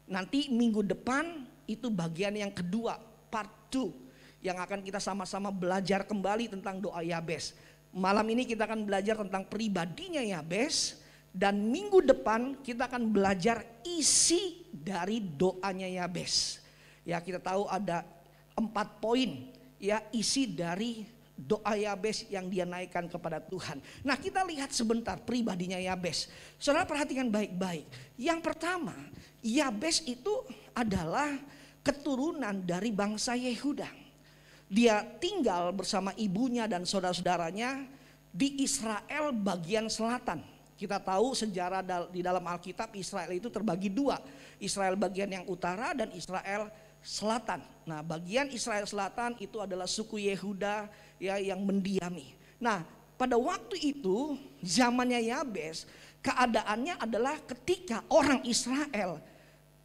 Nanti minggu depan itu bagian yang kedua, part 2, yang akan kita sama-sama belajar kembali tentang doa Yabes. Malam ini kita akan belajar tentang pribadinya Yabes, dan minggu depan kita akan belajar isi dari doanya Yabes. Ya, kita tahu ada 4 poin ya isi dari doa Yabes yang dia naikkan kepada Tuhan. Nah, kita lihat sebentar pribadinya Yabes. Saudara perhatikan baik-baik. Yang pertama, Yabes itu adalah keturunan dari bangsa Yehuda. Dia tinggal bersama ibunya dan saudara-saudaranya di Israel bagian selatan. Kita tahu sejarah di dalam Alkitab Israel itu terbagi 2. Israel bagian yang utara dan Israel selatan. Nah, bagian Israel selatan itu adalah suku Yehuda ya yang mendiami. Nah, pada waktu itu zamannya Yabes, keadaannya adalah ketika orang Israel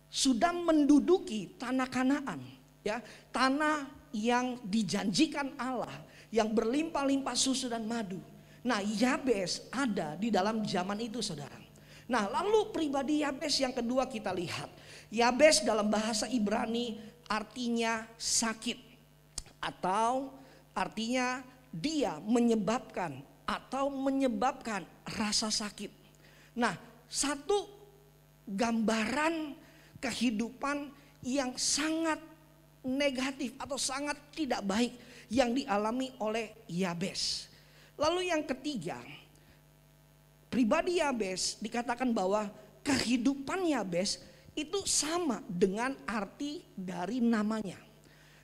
sudah menduduki tanah Kanaan, ya, tanah yang dijanjikan Allah, yang berlimpah-limpah susu dan madu. Nah, Yabes ada di dalam zaman itu, saudara. Nah, lalu pribadi Yabes yang kedua kita lihat. Yabes dalam bahasa Ibrani artinya sakit, atau artinya dia menyebabkan atau menyebabkan rasa sakit. Nah, satu gambaran kehidupan yang sangat negatif atau sangat tidak baik yang dialami oleh Yabes. Lalu yang ketiga, pribadi Yabes dikatakan bahwa kehidupan Yabes itu sama dengan arti dari namanya.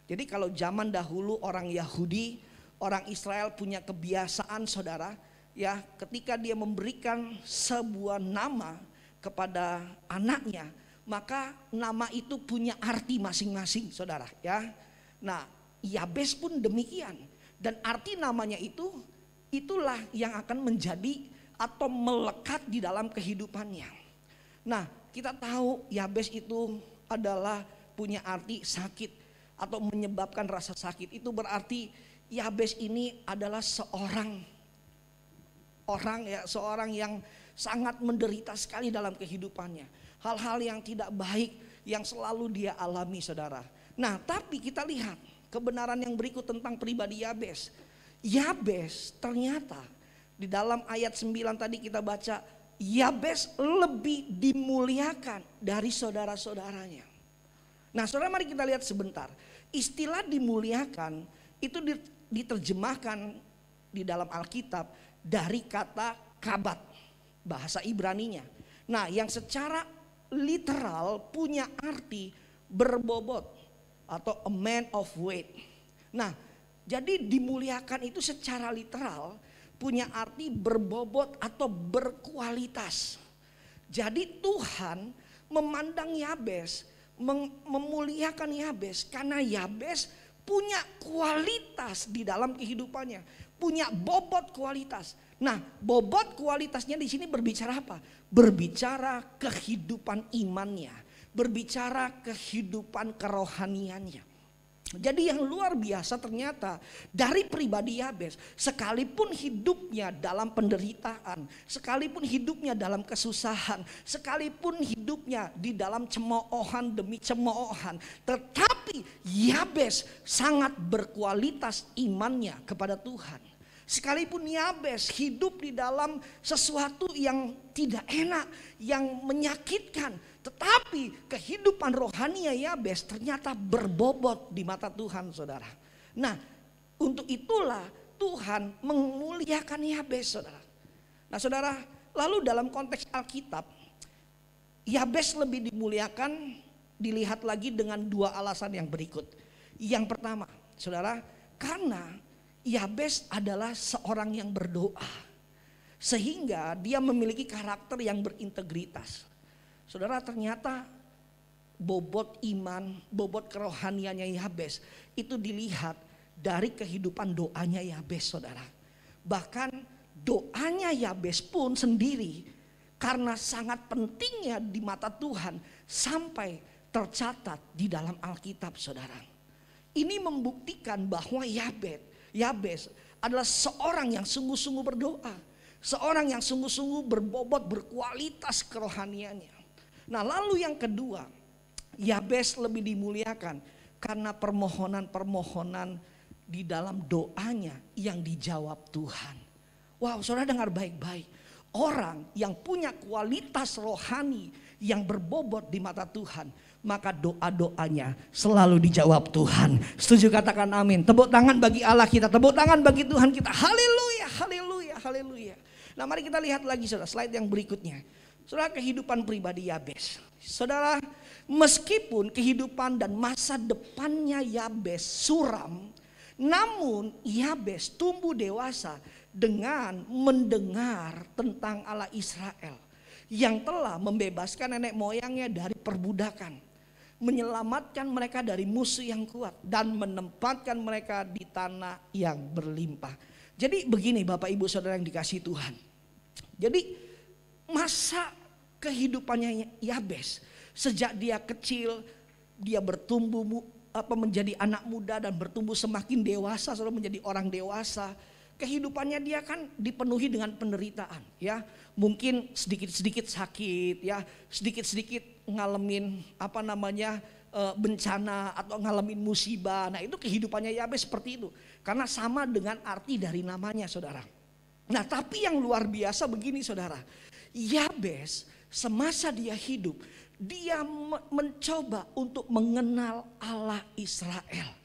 Jadi kalau zaman dahulu orang Yahudi, orang Israel punya kebiasaan, saudara, ya, ketika dia memberikan sebuah nama kepada anaknya, maka nama itu punya arti masing-masing, saudara, ya. Nah, Yabes pun demikian, dan arti namanya itulah yang akan menjadi atau melekat di dalam kehidupannya. Nah, kita tahu Yabes itu adalah punya arti sakit atau menyebabkan rasa sakit. Itu berarti Yabes ini adalah seorang yang sangat menderita sekali dalam kehidupannya. Hal-hal yang tidak baik yang selalu dia alami, saudara. Nah, tapi kita lihat kebenaran yang berikut tentang pribadi Yabes. Yabes ternyata di dalam ayat 9 tadi kita baca, Yabes lebih dimuliakan dari saudara-saudaranya. Nah, saudara, mari kita lihat sebentar. Istilah dimuliakan itu diterjemahkan di dalam Alkitab dari kata kabat, bahasa Ibraninya. Nah, yang secara literal punya arti berbobot atau a man of weight. Nah, jadi dimuliakan itu secara literal punya arti berbobot atau berkualitas. Jadi Tuhan memandang Yabes, memuliakan Yabes karena Yabes punya kualitas di dalam kehidupannya, punya bobot kualitas. Nah, bobot kualitasnya di sini berbicara apa? Berbicara kehidupan imannya, berbicara kehidupan kerohaniannya. Jadi yang luar biasa ternyata dari pribadi Yabes, sekalipun hidupnya dalam penderitaan, sekalipun hidupnya dalam kesusahan, sekalipun hidupnya di dalam cemoohan demi cemoohan, tetapi Yabes sangat berkualitas imannya kepada Tuhan. Sekalipun Yabes hidup di dalam sesuatu yang tidak enak, yang menyakitkan, tetapi kehidupan rohaninya Yabes ternyata berbobot di mata Tuhan, saudara. Nah, untuk itulah Tuhan memuliakan Yabes, saudara. Nah, saudara, lalu dalam konteks Alkitab, Yabes lebih dimuliakan dilihat lagi dengan dua alasan yang berikut. Yang pertama, saudara, karena Yabes adalah seorang yang berdoa, sehingga dia memiliki karakter yang berintegritas. Saudara, ternyata bobot iman, bobot kerohaniannya Yabes itu dilihat dari kehidupan doanya Yabes, saudara. Bahkan doanya Yabes pun sendiri karena sangat pentingnya di mata Tuhan sampai tercatat di dalam Alkitab, saudara. Ini membuktikan bahwa Yabes adalah seorang yang sungguh-sungguh berdoa, seorang yang sungguh-sungguh berbobot, berkualitas kerohaniannya. Nah, lalu yang kedua, Yabes lebih dimuliakan karena permohonan-permohonan di dalam doanya yang dijawab Tuhan. Wow, saudara dengar baik-baik. Orang yang punya kualitas rohani yang berbobot di mata Tuhan, maka doa-doanya selalu dijawab Tuhan. Setuju, katakan amin. Tepuk tangan bagi Allah kita, tepuk tangan bagi Tuhan kita. Haleluya, haleluya, haleluya. Nah, mari kita lihat lagi, saudara, slide yang berikutnya. Saudara, kehidupan pribadi Yabes. Saudara, meskipun kehidupan dan masa depannya Yabes suram, namun Yabes tumbuh dewasa dengan mendengar tentang Allah Israel yang telah membebaskan nenek moyangnya dari perbudakan, menyelamatkan mereka dari musuh yang kuat, dan menempatkan mereka di tanah yang berlimpah. Jadi begini Bapak Ibu Saudara yang dikasihi Tuhan. Jadi masa kehidupannya Yabes, sejak dia kecil, dia bertumbuh menjadi anak muda dan bertumbuh semakin dewasa, saudara, menjadi orang dewasa. Kehidupannya dia kan dipenuhi dengan penderitaan, ya. Mungkin sedikit-sedikit sakit, ya, sedikit-sedikit ngalamin bencana atau ngalamin musibah. Nah, itu kehidupannya Yabes seperti itu. Karena sama dengan arti dari namanya, saudara. Nah, tapi yang luar biasa begini, saudara. Yabes semasa dia hidup, dia mencoba untuk mengenal Allah Israel.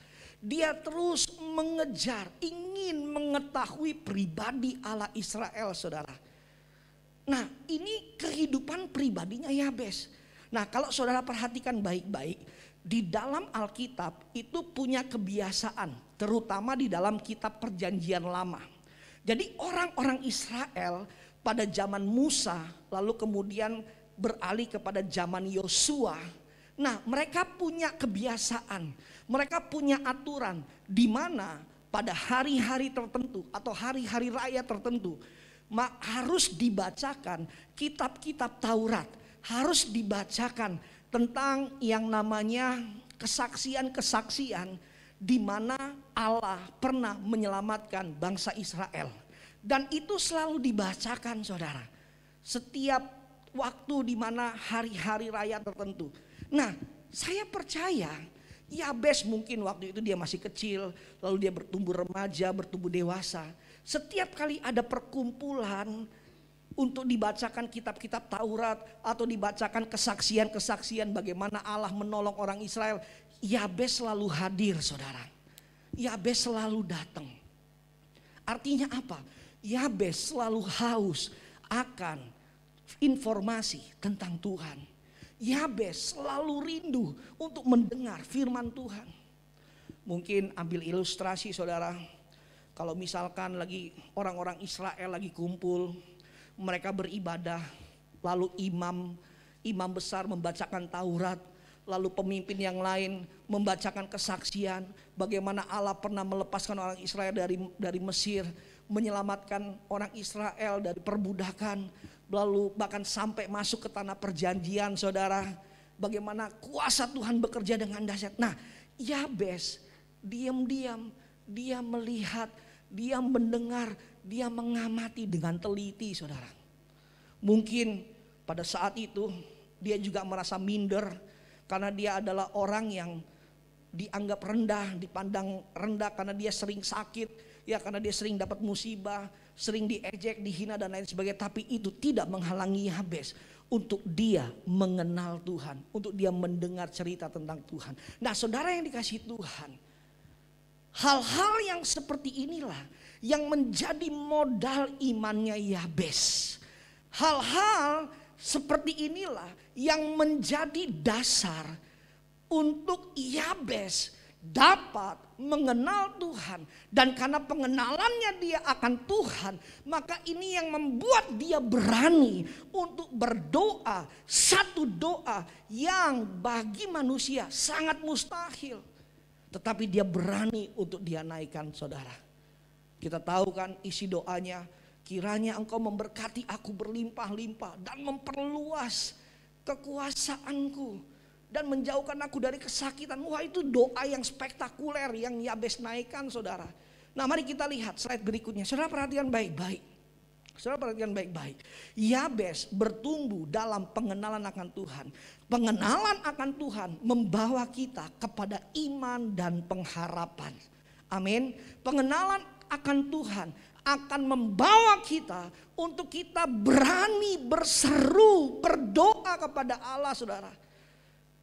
Dia terus mengejar, ingin mengetahui pribadi Allah Israel, saudara. Nah, ini kehidupan pribadinya Yabes. Nah, kalau saudara perhatikan baik-baik, di dalam Alkitab itu punya kebiasaan, terutama di dalam kitab Perjanjian Lama. Jadi orang-orang Israel pada zaman Musa, lalu kemudian beralih kepada zaman Yosua. Nah, mereka punya kebiasaan, mereka punya aturan di mana pada hari-hari tertentu atau hari-hari raya tertentu harus dibacakan kitab-kitab Taurat, harus dibacakan tentang yang namanya kesaksian-kesaksian di mana Allah pernah menyelamatkan bangsa Israel. Dan itu selalu dibacakan, saudara, setiap waktu di mana hari-hari raya tertentu. Nah, saya percaya Yabes mungkin waktu itu dia masih kecil, lalu dia bertumbuh remaja, bertumbuh dewasa. Setiap kali ada perkumpulan untuk dibacakan kitab-kitab Taurat atau dibacakan kesaksian-kesaksian bagaimana Allah menolong orang Israel, Yabes selalu hadir, saudara. Yabes selalu datang. Artinya apa? Yabes selalu haus akan informasi tentang Tuhan. Yabes selalu rindu untuk mendengar firman Tuhan. Mungkin ambil ilustrasi, saudara. Kalau misalkan lagi orang-orang Israel lagi kumpul, mereka beribadah, lalu imam besar membacakan Taurat, lalu pemimpin yang lain membacakan kesaksian bagaimana Allah pernah melepaskan orang Israel dari Mesir, menyelamatkan orang Israel dari perbudakan, lalu bahkan sampai masuk ke tanah perjanjian, saudara. Bagaimana kuasa Tuhan bekerja dengan dahsyat. Nah, Yabes diam-diam dia melihat, dia mendengar, dia mengamati dengan teliti, saudara. Mungkin pada saat itu dia juga merasa minder karena dia adalah orang yang dianggap rendah, dipandang rendah karena dia sering sakit, ya karena dia sering dapat musibah, sering diejek, dihina dan lain sebagainya. Tapi itu tidak menghalangi Yabes untuk dia mengenal Tuhan, untuk dia mendengar cerita tentang Tuhan. Nah, saudara yang dikasihi Tuhan, hal-hal yang seperti inilah yang menjadi modal imannya Yabes. Hal-hal seperti inilah yang menjadi dasar untuk Yabes dapat mengenal Tuhan. Dan karena pengenalannya dia akan Tuhan, maka ini yang membuat dia berani untuk berdoa satu doa yang bagi manusia sangat mustahil. Tetapi dia berani untuk dia naikkan, saudara. Kita tahu kan isi doanya, kiranya engkau memberkati aku berlimpah-limpah dan memperluas kekuasaanku dan menjauhkan aku dari kesakitan. Wah, itu doa yang spektakuler yang Yabes naikkan, saudara. Nah, mari kita lihat slide berikutnya. Saudara perhatikan baik-baik. Saudara perhatikan baik-baik. Yabes bertumbuh dalam pengenalan akan Tuhan. Pengenalan akan Tuhan membawa kita kepada iman dan pengharapan. Amin. Pengenalan akan Tuhan akan membawa kita untuk kita berani berseru, berdoa kepada Allah, saudara.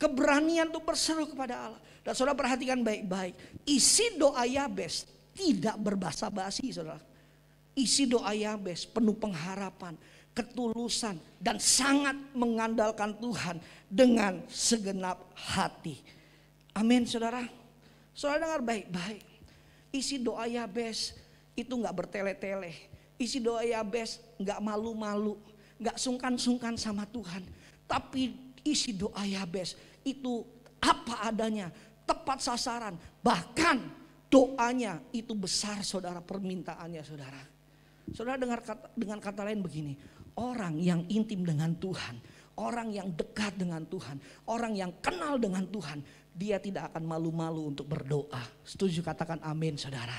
Keberanian untuk berseru kepada Allah. Dan saudara perhatikan baik-baik. Isi doa Yabes tidak berbasa-basi, saudara. Isi doa Yabes penuh pengharapan, ketulusan, dan sangat mengandalkan Tuhan dengan segenap hati. Amin, saudara. Saudara dengar baik-baik. Isi doa Yabes itu gak bertele-tele. Isi doa Yabes gak malu-malu, gak sungkan-sungkan sama Tuhan. Tapi isi doa Yabes itu apa adanya, tepat sasaran. Bahkan doanya itu besar, saudara, permintaannya, saudara. Saudara dengar dengan kata lain begini, orang yang intim dengan Tuhan, orang yang dekat dengan Tuhan, orang yang kenal dengan Tuhan, dia tidak akan malu-malu untuk berdoa. Setuju, katakan amin, saudara.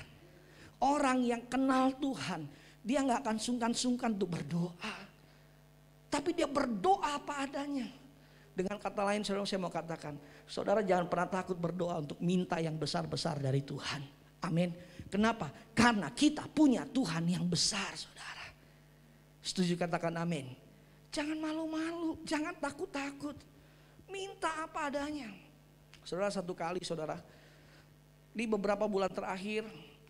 Orang yang kenal Tuhan, dia gak akan sungkan-sungkan untuk berdoa. Tapi dia berdoa apa adanya. Dengan kata lain, saudara, saya mau katakan, saudara jangan pernah takut berdoa untuk minta yang besar-besar dari Tuhan. Amin. Kenapa? Karena kita punya Tuhan yang besar, saudara. Setuju, katakan amin. Jangan malu-malu, jangan takut-takut. Minta apa adanya. Saudara, satu kali, saudara, di beberapa bulan terakhir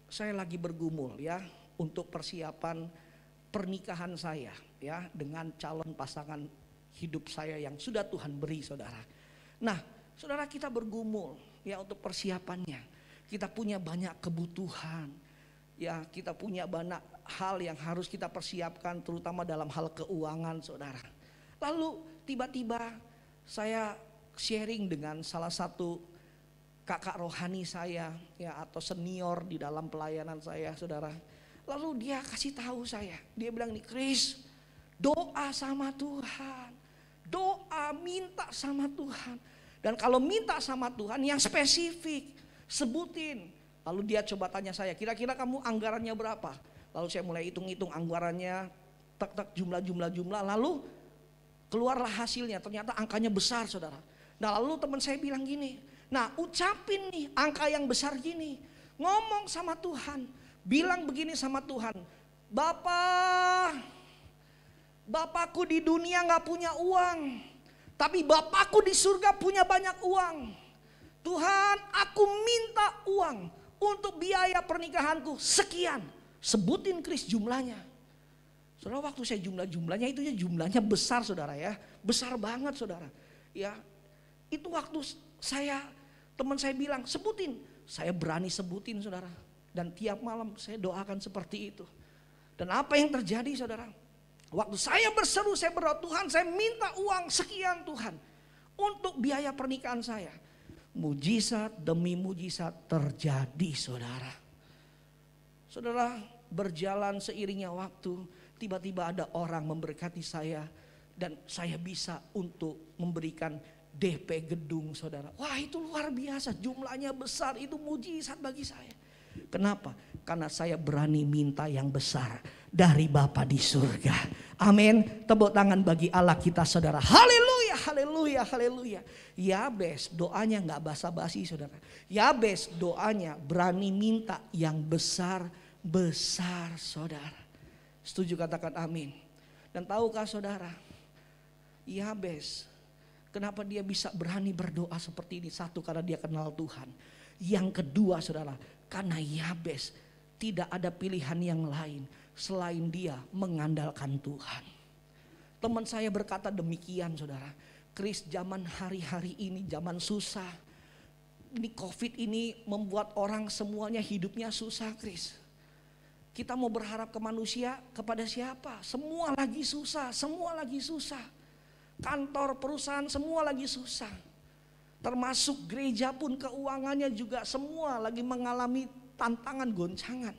saya lagi bergumul ya untuk persiapan pernikahan saya ya dengan calon pasangan hidup saya yang sudah Tuhan beri, saudara. Nah, saudara, kita bergumul ya untuk persiapannya. Kita punya banyak kebutuhan. Ya, kita punya banyak hal yang harus kita persiapkan, terutama dalam hal keuangan, saudara. Lalu tiba-tiba saya sharing dengan salah satu kakak rohani saya ya, atau senior di dalam pelayanan saya, saudara. Lalu dia kasih tahu saya, dia bilang nih, Kris, doa sama Tuhan. Doa, minta sama Tuhan. Dan kalau minta sama Tuhan yang spesifik, sebutin. Lalu dia coba tanya saya, kira-kira kamu anggarannya berapa? Lalu saya mulai hitung-hitung anggarannya, tak jumlah. Lalu keluarlah hasilnya, ternyata angkanya besar, saudara. Nah, lalu teman saya bilang gini, nah ucapin nih angka yang besar gini. Ngomong sama Tuhan, bilang begini sama Tuhan, Bapakku di dunia gak punya uang, tapi Bapakku di surga punya banyak uang. Tuhan, aku minta uang untuk biaya pernikahanku sekian. Sebutin, Kris, jumlahnya. Saudara, waktu saya jumlahnya itu jumlahnya besar, saudara ya. Besar banget, saudara. Ya, itu waktu teman saya bilang sebutin. Saya berani sebutin, saudara. Dan tiap malam saya doakan seperti itu. Dan apa yang terjadi, saudara? Waktu saya berseru, saya berdoa, Tuhan, saya minta uang sekian, Tuhan, untuk biaya pernikahan saya. Mujizat demi mujizat terjadi, saudara. Saudara, berjalan seiringnya waktu, tiba-tiba ada orang memberkati saya dan saya bisa untuk memberikan DP gedung saudara. Wah itu luar biasa, jumlahnya besar, itu mujizat bagi saya. Kenapa? Karena saya berani minta yang besar dari Bapa di surga. Amin. Tepuk tangan bagi Allah kita saudara. Haleluya, haleluya, haleluya. Yabes doanya gak basa-basi saudara. Yabes doanya berani minta yang besar-besar saudara. Setuju katakan amin. Dan tahukah saudara, Yabes kenapa dia bisa berani berdoa seperti ini? Satu, karena dia kenal Tuhan. Yang kedua saudara, karena Yabes tidak ada pilihan yang lain selain dia mengandalkan Tuhan. Teman saya berkata demikian saudara. Kris, zaman hari-hari ini zaman susah. Ini COVID ini membuat orang semuanya hidupnya susah Kris. Kita mau berharap ke manusia, kepada siapa? Semua lagi susah, semua lagi susah. Kantor, perusahaan semua lagi susah. Termasuk gereja pun keuangannya juga semua lagi mengalami tantangan goncangan.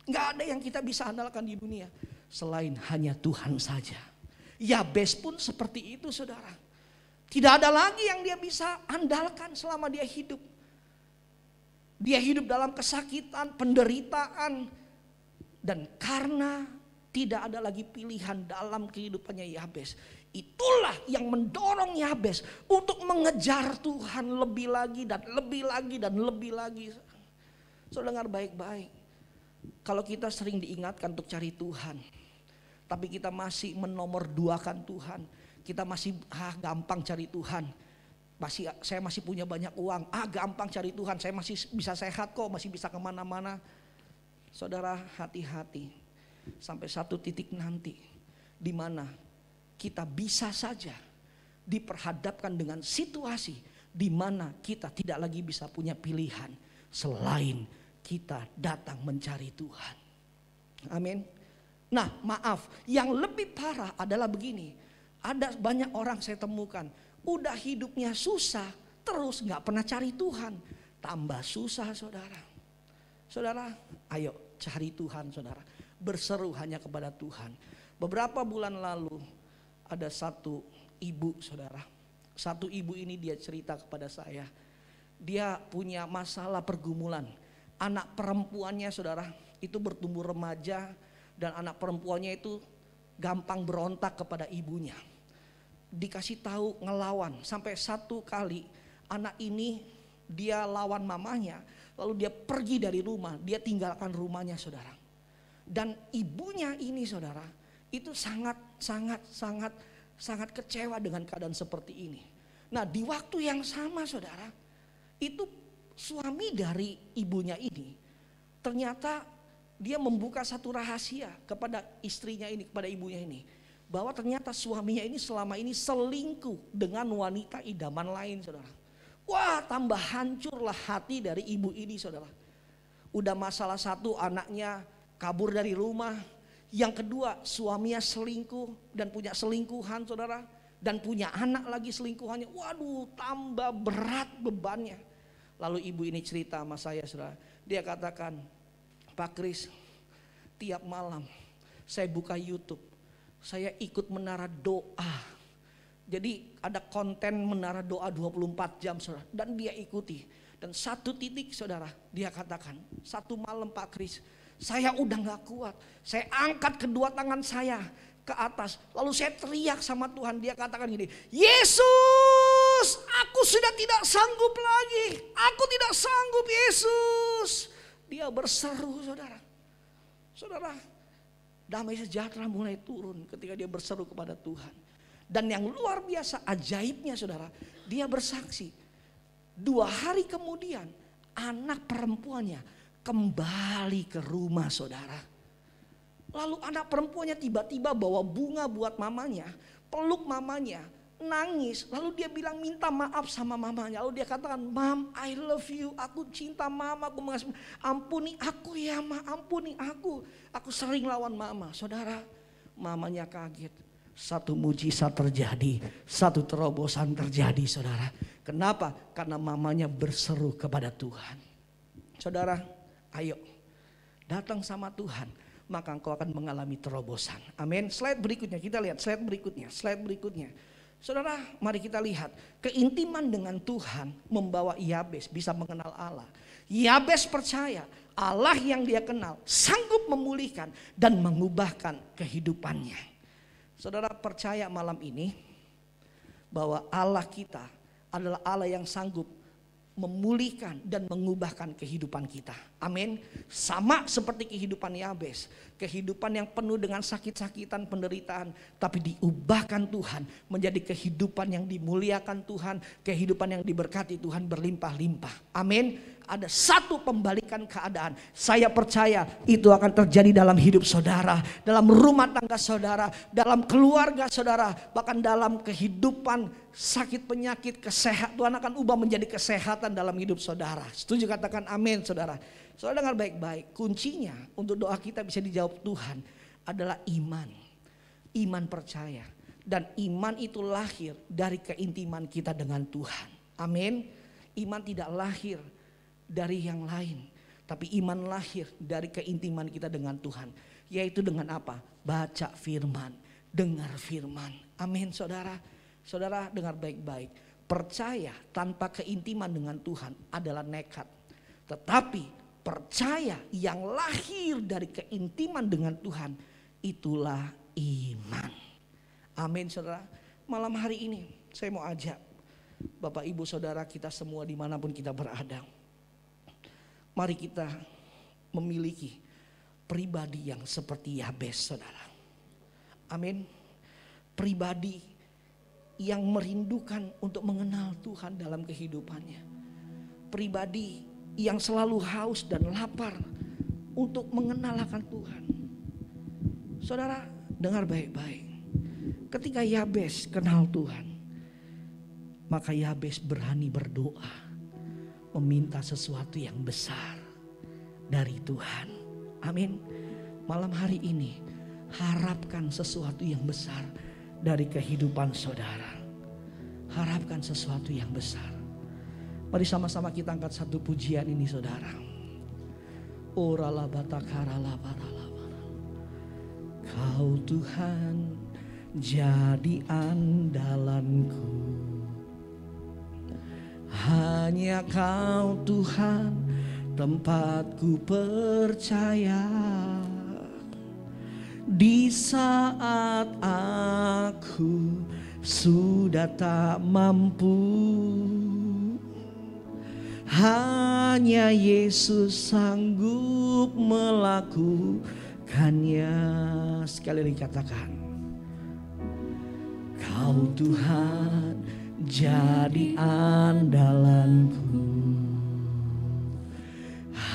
Gak ada yang kita bisa andalkan di dunia selain hanya Tuhan saja. Yabes pun seperti itu saudara. Tidak ada lagi yang dia bisa andalkan selama dia hidup. Dia hidup dalam kesakitan, penderitaan. Dan karena tidak ada lagi pilihan dalam kehidupannya Yabes, itulah yang mendorong Yabes untuk mengejar Tuhan lebih lagi dan lebih lagi dan lebih lagi. Saudara dengar baik-baik. Kalau kita sering diingatkan untuk cari Tuhan, tapi kita masih menomorduakan Tuhan, kita masih gampang cari Tuhan. Saya masih punya banyak uang, gampang cari Tuhan, saya masih bisa sehat kok, masih bisa kemana-mana. Saudara hati-hati, sampai satu titik nanti di mana kita bisa saja diperhadapkan dengan situasi di mana kita tidak lagi bisa punya pilihan selain kita datang mencari Tuhan. Amin. Nah maaf, yang lebih parah adalah begini. Ada banyak orang saya temukan, udah hidupnya susah, terus gak pernah cari Tuhan. Tambah susah saudara. Saudara, ayo cari Tuhan saudara. Berseru hanya kepada Tuhan. Beberapa bulan lalu ada satu ibu saudara. Satu ibu ini dia cerita kepada saya. Dia punya masalah pergumulan. Anak perempuannya saudara itu bertumbuh remaja. Dan anak perempuannya itu gampang berontak kepada ibunya. Dikasih tahu ngelawan. Sampai satu kali anak ini dia lawan mamanya. Lalu dia pergi dari rumah. Dia tinggalkan rumahnya saudara. Dan ibunya ini saudara itu sangat kecewa dengan keadaan seperti ini. Nah di waktu yang sama saudara, itu suami dari ibunya ini ternyata dia membuka satu rahasia kepada istrinya ini, kepada ibunya ini, bahwa ternyata suaminya ini selama ini selingkuh dengan wanita idaman lain saudara. Wah tambah hancurlah hati dari ibu ini saudara. Udah masalah satu, anaknya kabur dari rumah. Yang kedua suaminya selingkuh dan punya selingkuhan saudara. Dan punya anak lagi selingkuhannya. Waduh tambah berat bebannya. Lalu ibu ini cerita sama saya saudara. Dia katakan, Pak Kris, tiap malam saya buka YouTube. Saya ikut menara doa. Jadi ada konten menara doa 24 jam saudara. Dan dia ikuti. Dan satu titik saudara, dia katakan, satu malam Pak Kris, saya udah gak kuat. Saya angkat kedua tangan saya ke atas. Lalu saya teriak sama Tuhan. Dia katakan gini, Yesus, aku sudah tidak sanggup lagi. Aku tidak sanggup Yesus. Dia berseru saudara. Saudara, damai sejahtera mulai turun ketika dia berseru kepada Tuhan. Dan yang luar biasa ajaibnya saudara, dia bersaksi. 2 hari kemudian anak perempuannya kembali ke rumah saudara. Lalu anak perempuannya tiba-tiba bawa bunga buat mamanya, peluk mamanya, nangis. Lalu dia bilang minta maaf sama mamanya. Lalu dia katakan, Mam, I love you, aku cinta mama, aku mengasihi. Ampuni aku ya ma, ampuni aku. Aku sering lawan mama. Saudara, mamanya kaget. Satu mujizat terjadi, satu terobosan terjadi saudara. Kenapa? Karena mamanya berseru kepada Tuhan. Saudara, ayo datang sama Tuhan, maka engkau akan mengalami terobosan. Amin. Slide berikutnya, kita lihat slide berikutnya. Saudara, mari kita lihat keintiman dengan Tuhan membawa Yabes bisa mengenal Allah. Yabes percaya Allah yang dia kenal sanggup memulihkan dan mengubahkan kehidupannya. Saudara percaya malam ini bahwa Allah kita adalah Allah yang sanggup memulihkan dan mengubahkan kehidupan kita. Amin. Sama seperti kehidupan Yabes, kehidupan yang penuh dengan sakit-sakitan, penderitaan, tapi diubahkan Tuhan menjadi kehidupan yang dimuliakan Tuhan, kehidupan yang diberkati Tuhan berlimpah-limpah. Amin. Ada satu pembalikan keadaan. Saya percaya itu akan terjadi dalam hidup saudara, dalam rumah tangga saudara, dalam keluarga saudara, bahkan dalam kehidupan sakit penyakit, kesehatan. Tuhan akan ubah menjadi kesehatan dalam hidup saudara. Setuju, katakan amin saudara. Saudara dengar baik-baik, kuncinya untuk doa kita bisa dijawab Tuhan adalah iman. Iman percaya. Dan iman itu lahir dari keintiman kita dengan Tuhan. Amin. Iman tidak lahir dari yang lain, tapi iman lahir dari keintiman kita dengan Tuhan, yaitu dengan apa? Baca firman, dengar firman. Amin saudara. Saudara dengar baik-baik, percaya tanpa keintiman dengan Tuhan adalah nekat, tetapi percaya yang lahir dari keintiman dengan Tuhan itulah iman. Amin saudara. Malam hari ini saya mau ajak Bapak Ibu Saudara kita semua dimanapun kita berada, mari kita memiliki pribadi yang seperti Yabes saudara. Amin. Pribadi yang merindukan untuk mengenal Tuhan dalam kehidupannya. Pribadi yang selalu haus dan lapar untuk mengenal akan Tuhan. Saudara dengar baik-baik. Ketika Yabes kenal Tuhan, maka Yabes berani berdoa, meminta sesuatu yang besar dari Tuhan. Amin. Malam hari ini harapkan sesuatu yang besar dari kehidupan saudara. Harapkan sesuatu yang besar. Mari sama-sama kita angkat satu pujian ini saudara. Kau Tuhan jadi andalanku, hanya Kau Tuhan tempatku percaya. Di saat aku sudah tak mampu, hanya Yesus sanggup melakukannya. Sekali lagi katakan, Kau Tuhan jadi andalanku,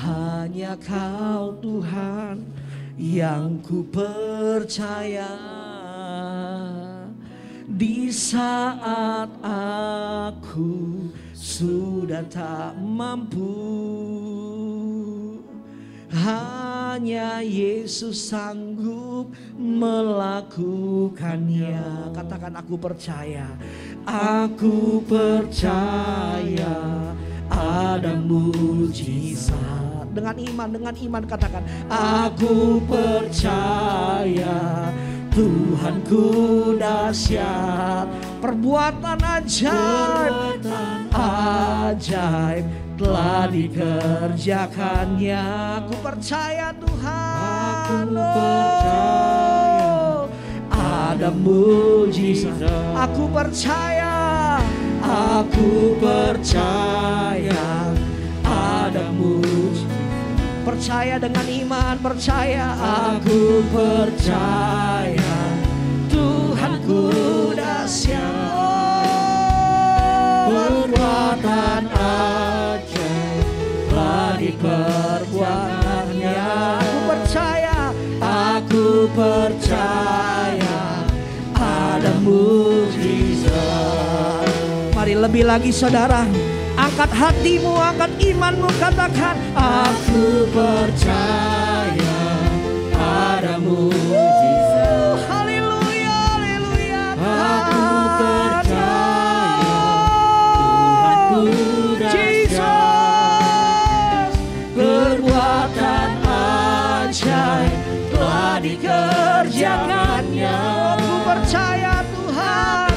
hanya Kau Tuhan yang ku percaya. Di saat aku sudah tak mampu, hanya Yesus sanggup melakukannya. Katakan aku percaya. Aku percaya ada mujizat. Dengan iman katakan, aku percaya Tuhanku dahsyat, perbuatan ajaib telah dikerjakannya. Aku percaya Tuhan, aku percaya ada mujizat. Aku percaya ada mujizat. Percaya dengan iman, percaya. Aku percaya Tuhanku dahsyat, perbuatan ajaib telah diperbuatnya. Aku percaya ada mujizat. Mari lebih lagi saudara, angkat hatimu, angkat imanmu, katakan aku percaya ada mujizat. Haleluya, haleluya. Aku percaya Tuhanku dahsyat, perbuatan ajaib telah dikerjakannya. Aku percaya Tuhan,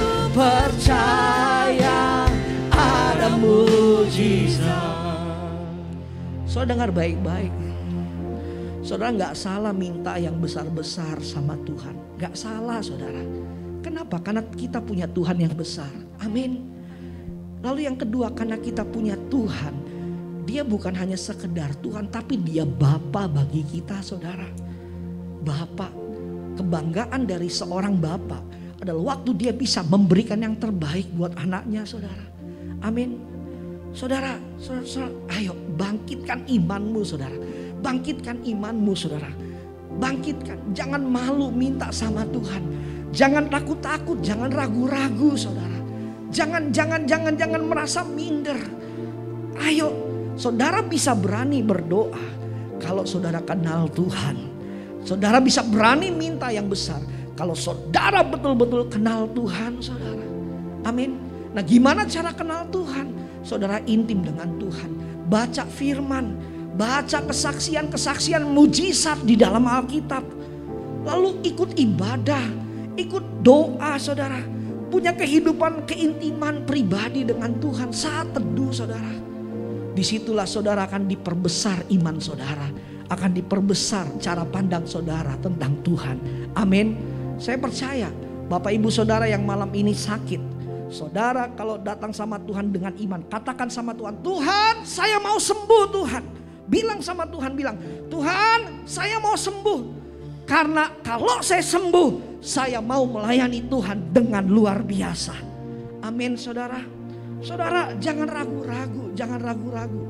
Saudara dengar baik-baik. Saudara nggak salah minta yang besar-besar sama Tuhan. Nggak salah saudara. Kenapa? Karena kita punya Tuhan yang besar. Amin. Lalu yang kedua, karena kita punya Tuhan. Dia bukan hanya sekedar Tuhan, tapi dia Bapa bagi kita saudara. Bapa. Kebanggaan dari seorang Bapa adalah waktu dia bisa memberikan yang terbaik buat anaknya saudara. Amin. Saudara, ayo bangkitkan imanmu saudara. Bangkitkan imanmu saudara. Bangkitkan, jangan malu minta sama Tuhan. Jangan takut-takut, jangan ragu-ragu saudara. Jangan merasa minder. Ayo, saudara bisa berani berdoa kalau saudara kenal Tuhan. Saudara bisa berani minta yang besar kalau saudara betul-betul kenal Tuhan saudara. Amin. Nah, gimana cara kenal Tuhan? Saudara intim dengan Tuhan. Baca firman. Baca kesaksian-kesaksian mujizat di dalam Alkitab. Lalu ikut ibadah. Ikut doa saudara. Punya kehidupan keintiman pribadi dengan Tuhan. Saat teduh saudara. Disitulah saudara akan diperbesar iman saudara. Akan diperbesar cara pandang saudara tentang Tuhan. Amin. Saya percaya Bapak Ibu Saudara yang malam ini sakit. Saudara kalau datang sama Tuhan dengan iman, katakan sama Tuhan, Tuhan saya mau sembuh Tuhan. Bilang sama Tuhan, bilang, Tuhan saya mau sembuh. Karena kalau saya sembuh, saya mau melayani Tuhan dengan luar biasa. Amin saudara. Saudara jangan ragu-ragu, jangan ragu-ragu.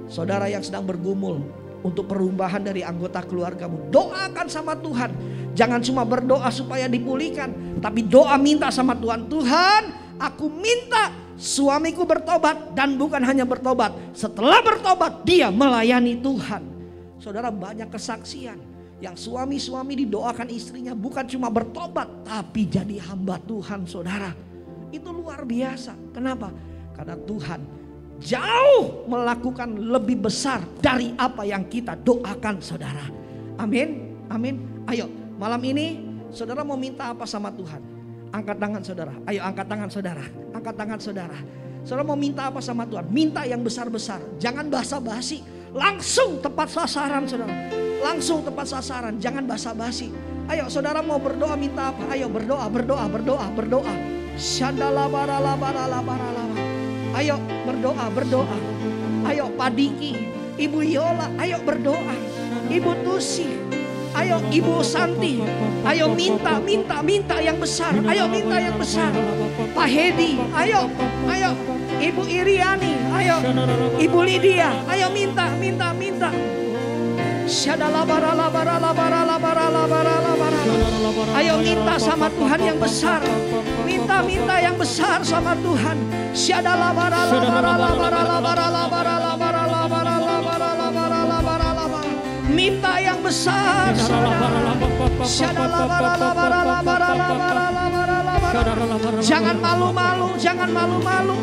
Saudara yang sedang bergumul untuk perubahan dari anggota keluargamu, doakan sama Tuhan. Jangan cuma berdoa supaya dipulihkan, tapi doa minta sama Tuhan. Tuhan, aku minta suamiku bertobat, dan bukan hanya bertobat. Setelah bertobat dia melayani Tuhan. Saudara banyak kesaksian yang suami-suami didoakan istrinya bukan cuma bertobat, tapi jadi hamba Tuhan saudara. Itu luar biasa. Kenapa? Karena Tuhan jauh melakukan lebih besar dari apa yang kita doakan saudara. Amin. Amin. Ayo malam ini saudara mau minta apa sama Tuhan? Angkat tangan saudara. Ayo angkat tangan saudara. Angkat tangan saudara. Saudara mau minta apa sama Tuhan? Minta yang besar-besar. Jangan basa-basi. Langsung tepat sasaran saudara. Langsung tepat sasaran. Jangan basa-basi. Ayo saudara mau berdoa minta apa? Ayo berdoa, berdoa, berdoa, berdoa. Syandalabaralabaralabaralaba. Ayo berdoa, berdoa. Ayo Pak Diki, Ibu Yola, ayo berdoa. Ibu Tusi, ayo Ibu Santi, ayo minta yang besar. Ayo minta yang besar. Pak Hedi, ayo Ibu Iriani, ayo Ibu Lydia, ayo minta. Ayo minta sama Tuhan yang besar. Minta yang besar sama Tuhan. Minta yang besar. Jangan malu-malu, jangan malu-malu.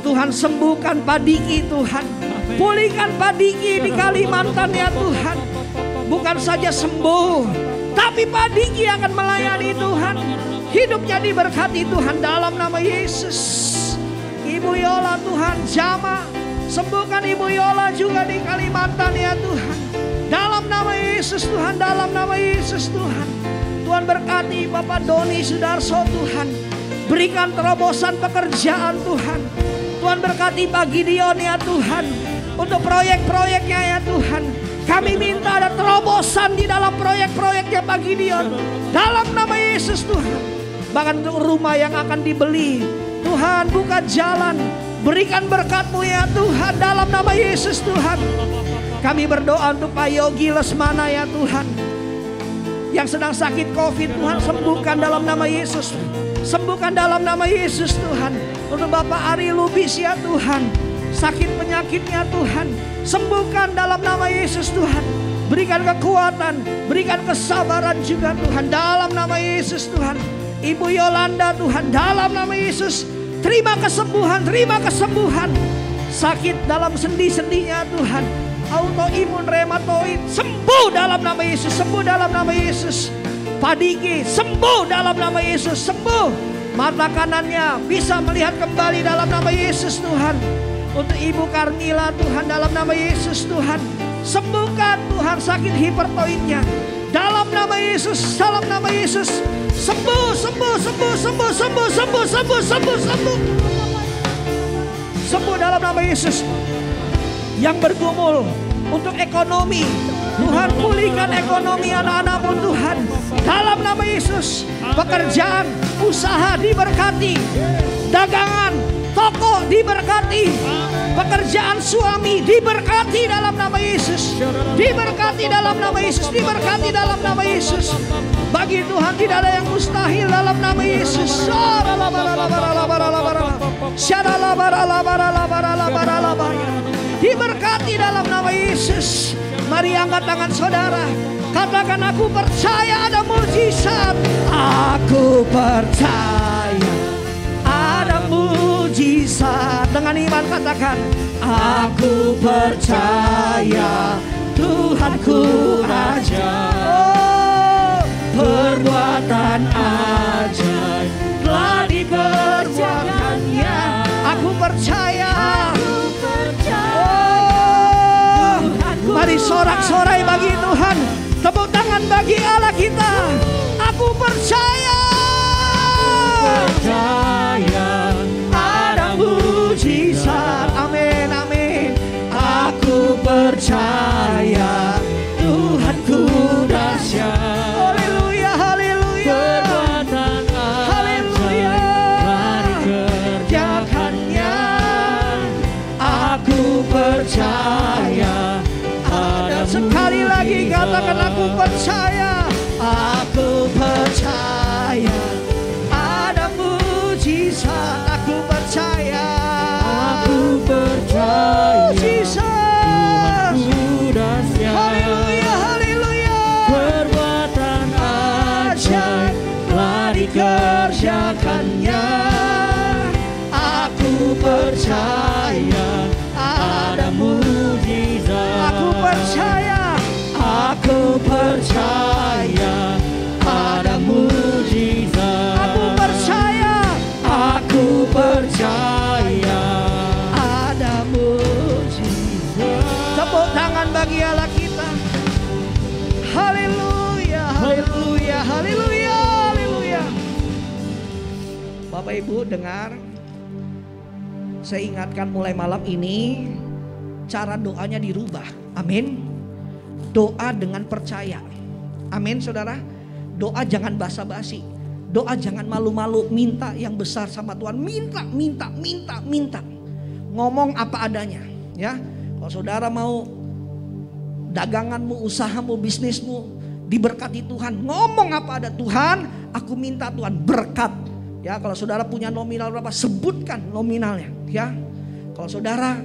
Tuhan sembuhkan Pak Diki Tuhan. Pulihkan Pak Diki di Kalimantan ya Tuhan. Bukan saja sembuh, tapi Pak Diki akan melayani Tuhan. Hidupnya diberkati Tuhan dalam nama Yesus. Ibu Yola Tuhan jamah. Sembuhkan Ibu Yola juga di Kalimantan ya Tuhan. Dalam nama Yesus Tuhan, dalam nama Yesus Tuhan. Tuhan berkati Bapak Doni Sudarso Tuhan. Berikan terobosan pekerjaan Tuhan. Tuhan berkati Pak Gideon ya Tuhan. Untuk proyek-proyeknya ya Tuhan. Kami minta ada terobosan di dalam proyek-proyeknya Pak Gideon. Dalam nama Yesus Tuhan. Bahkan untuk rumah yang akan dibeli. Tuhan buka jalan. Berikan berkat-Mu ya Tuhan. Dalam nama Yesus Tuhan. Kami berdoa untuk Pak Yogi Lesmana ya Tuhan. Yang sedang sakit COVID Tuhan sembuhkan dalam nama Yesus. Sembuhkan dalam nama Yesus Tuhan. Untuk Bapak Ari Lubis ya Tuhan. Sakit penyakitnya Tuhan. Sembuhkan dalam nama Yesus Tuhan. Berikan kekuatan. Berikan kesabaran juga Tuhan. Dalam nama Yesus Tuhan. Ibu Yolanda Tuhan. Dalam nama Yesus. Terima kesembuhan. Terima kesembuhan. Sakit dalam sendi-sendinya Tuhan. Autoimun rheumatoid. Sembuh dalam nama Yesus. Sembuh dalam nama Yesus. Pak Diki sembuh dalam nama Yesus. Sembuh. Mata kanannya bisa melihat kembali dalam nama Yesus Tuhan. Untuk Ibu Karmila Tuhan, dalam nama Yesus Tuhan, sembuhkan Tuhan sakit hipertoidnya. Dalam nama Yesus, dalam nama Yesus, sembuh, sembuh, sembuh, sembuh, sembuh, sembuh, sembuh, sembuh, sembuh. Sembuh dalam nama Yesus. Yang bergumul untuk ekonomi, Tuhan pulihkan ekonomi anak-anakmu Tuhan. Dalam nama Yesus, pekerjaan, usaha diberkati, dagangan, toko diberkati, pekerjaan suami diberkati dalam nama Yesus. Diberkati dalam nama Yesus, diberkati dalam nama Yesus. Bagi Tuhan tidak ada yang mustahil dalam nama Yesus. Diberkati dalam nama Yesus. Mari angkat tangan saudara, katakan aku percaya ada mujizat. Aku percaya ada mujizat. Dengan iman katakan, aku percaya Tuhanku ajaib. Perbuatan ajaib telah diperbuatkannya. Aku percaya. Mari sorak-sorai bagi Tuhan, tepuk tangan bagi Allah kita. Aku percaya, ada mujizat. Amin, amin. Aku percaya Tuhanku dahsyat. Haleluya, haleluya. Haleluya. Kerjakannya. Aku percaya. Sekali lagi katakan, aku percaya. Aku percaya ada mujizat. Aku percaya. Aku percaya mujizat. Haleluya, haleluya. Perbuatan ajaib telah dikerjakannya. Aku percaya ada mujizat. Aku percaya, aku percaya ada mujizat. Aku percaya, aku percaya ada mujizat. Tepuk tangan bagi Allah kita. Haleluya, haleluya, haleluya, haleluya. Bapak Ibu dengar, saya ingatkan mulai malam ini cara doanya dirubah. Amin. Doa dengan percaya. Amin saudara. Doa jangan basa-basi. Doa jangan malu-malu. Minta yang besar sama Tuhan. Minta, minta, minta, minta. Ngomong apa adanya. Ya, kalau saudara mau daganganmu, usahamu, bisnismu diberkati Tuhan, ngomong apa ada. Tuhan, aku minta Tuhan berkat. Ya, kalau saudara punya nominal berapa, sebutkan nominalnya. Ya, kalau saudara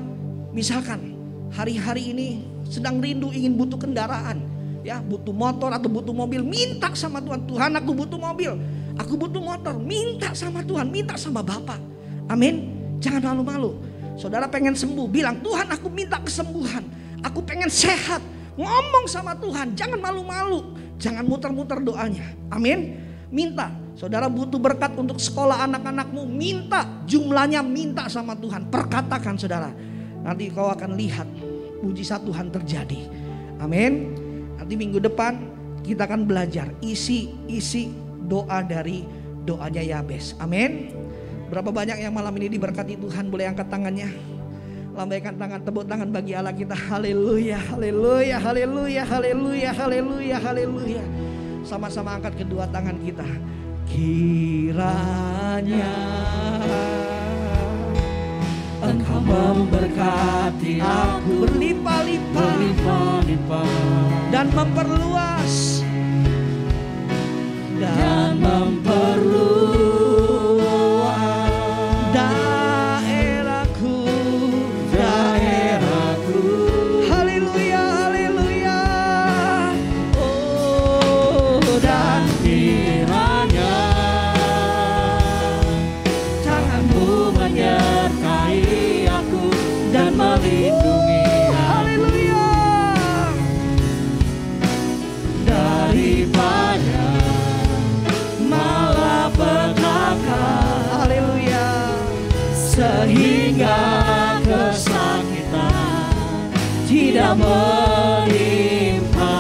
misalkan hari-hari ini sedang rindu ingin butuh kendaraan, ya butuh motor atau butuh mobil, minta sama Tuhan. Tuhan, aku butuh mobil, aku butuh motor. Minta sama Tuhan, minta sama Bapa. Amin. Jangan malu-malu. Saudara pengen sembuh, bilang Tuhan aku minta kesembuhan. Aku pengen sehat. Ngomong sama Tuhan, jangan malu-malu. Jangan muter-muter doanya. Amin. Minta. Saudara butuh berkat untuk sekolah anak-anakmu, minta. Jumlahnya minta sama Tuhan. Perkatakan saudara. Nanti kau akan lihat mujizat Tuhan terjadi. Amin. Nanti minggu depan kita akan belajar isi doa dari doanya Yabes. Amin. Berapa banyak yang malam ini diberkati Tuhan? Boleh angkat tangannya. Lambaikan tangan, tepuk tangan bagi Allah kita. Haleluya, haleluya, haleluya, haleluya, haleluya, haleluya. Sama-sama angkat kedua tangan kita. Kiranya Engkau memberkati aku berlimpah-limpah dan memperluas daerahku. Haleluya, haleluya. Oh, dan kiranya tanganmu menyertai aku dan melindungi aku. Haleluya. Daripada mau
tidak menimpa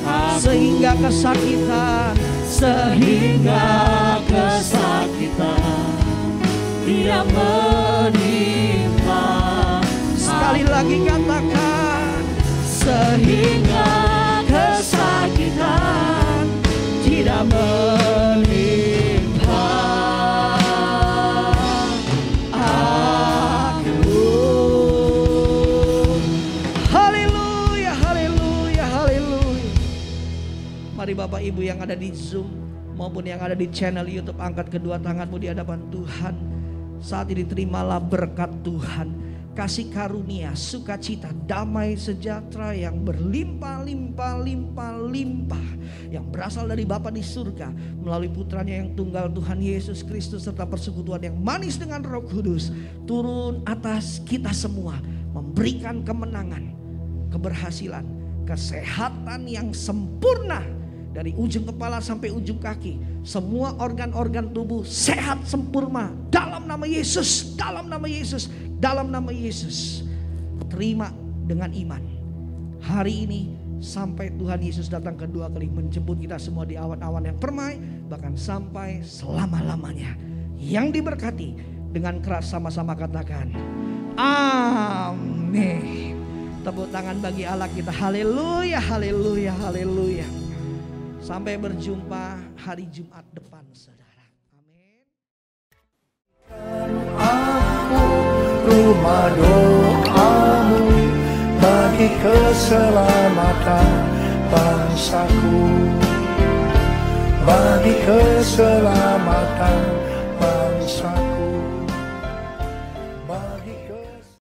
aku. Sehingga kesakitan tidak menimpa. Sekali lagi katakan, sehingga kesakitan tidak menimpa aku. Haleluya, haleluya, haleluya. Mari Bapak Ibu yang ada di Zoom maupun yang ada di channel YouTube, angkat kedua tanganmu di hadapan Tuhan. Saat ini terimalah berkat Tuhan, kasih karunia, sukacita, damai sejahtera yang berlimpah-limpah-limpah, yang berasal dari Bapa di surga melalui putranya yang tunggal, Tuhan Yesus Kristus, serta persekutuan yang manis dengan Roh Kudus turun atas kita semua, memberikan kemenangan, keberhasilan, kesehatan yang sempurna dari ujung kepala sampai ujung kaki. Semua organ-organ tubuh sehat sempurna dalam nama Yesus, dalam nama Yesus, dalam nama Yesus. Terima dengan iman. Hari ini sampai Tuhan Yesus datang kedua kali menjemput kita semua di awan-awan yang permai, bahkan sampai selama-lamanya. Yang diberkati dengan keras sama-sama katakan amin. Tepuk tangan bagi Allah kita. Haleluya, haleluya, haleluya. Sampai berjumpa hari Jumat depan, saudara. Amin.
Aku rumah doamu bagi keselamatan bangsaku, bagi keselamatan bangsaku.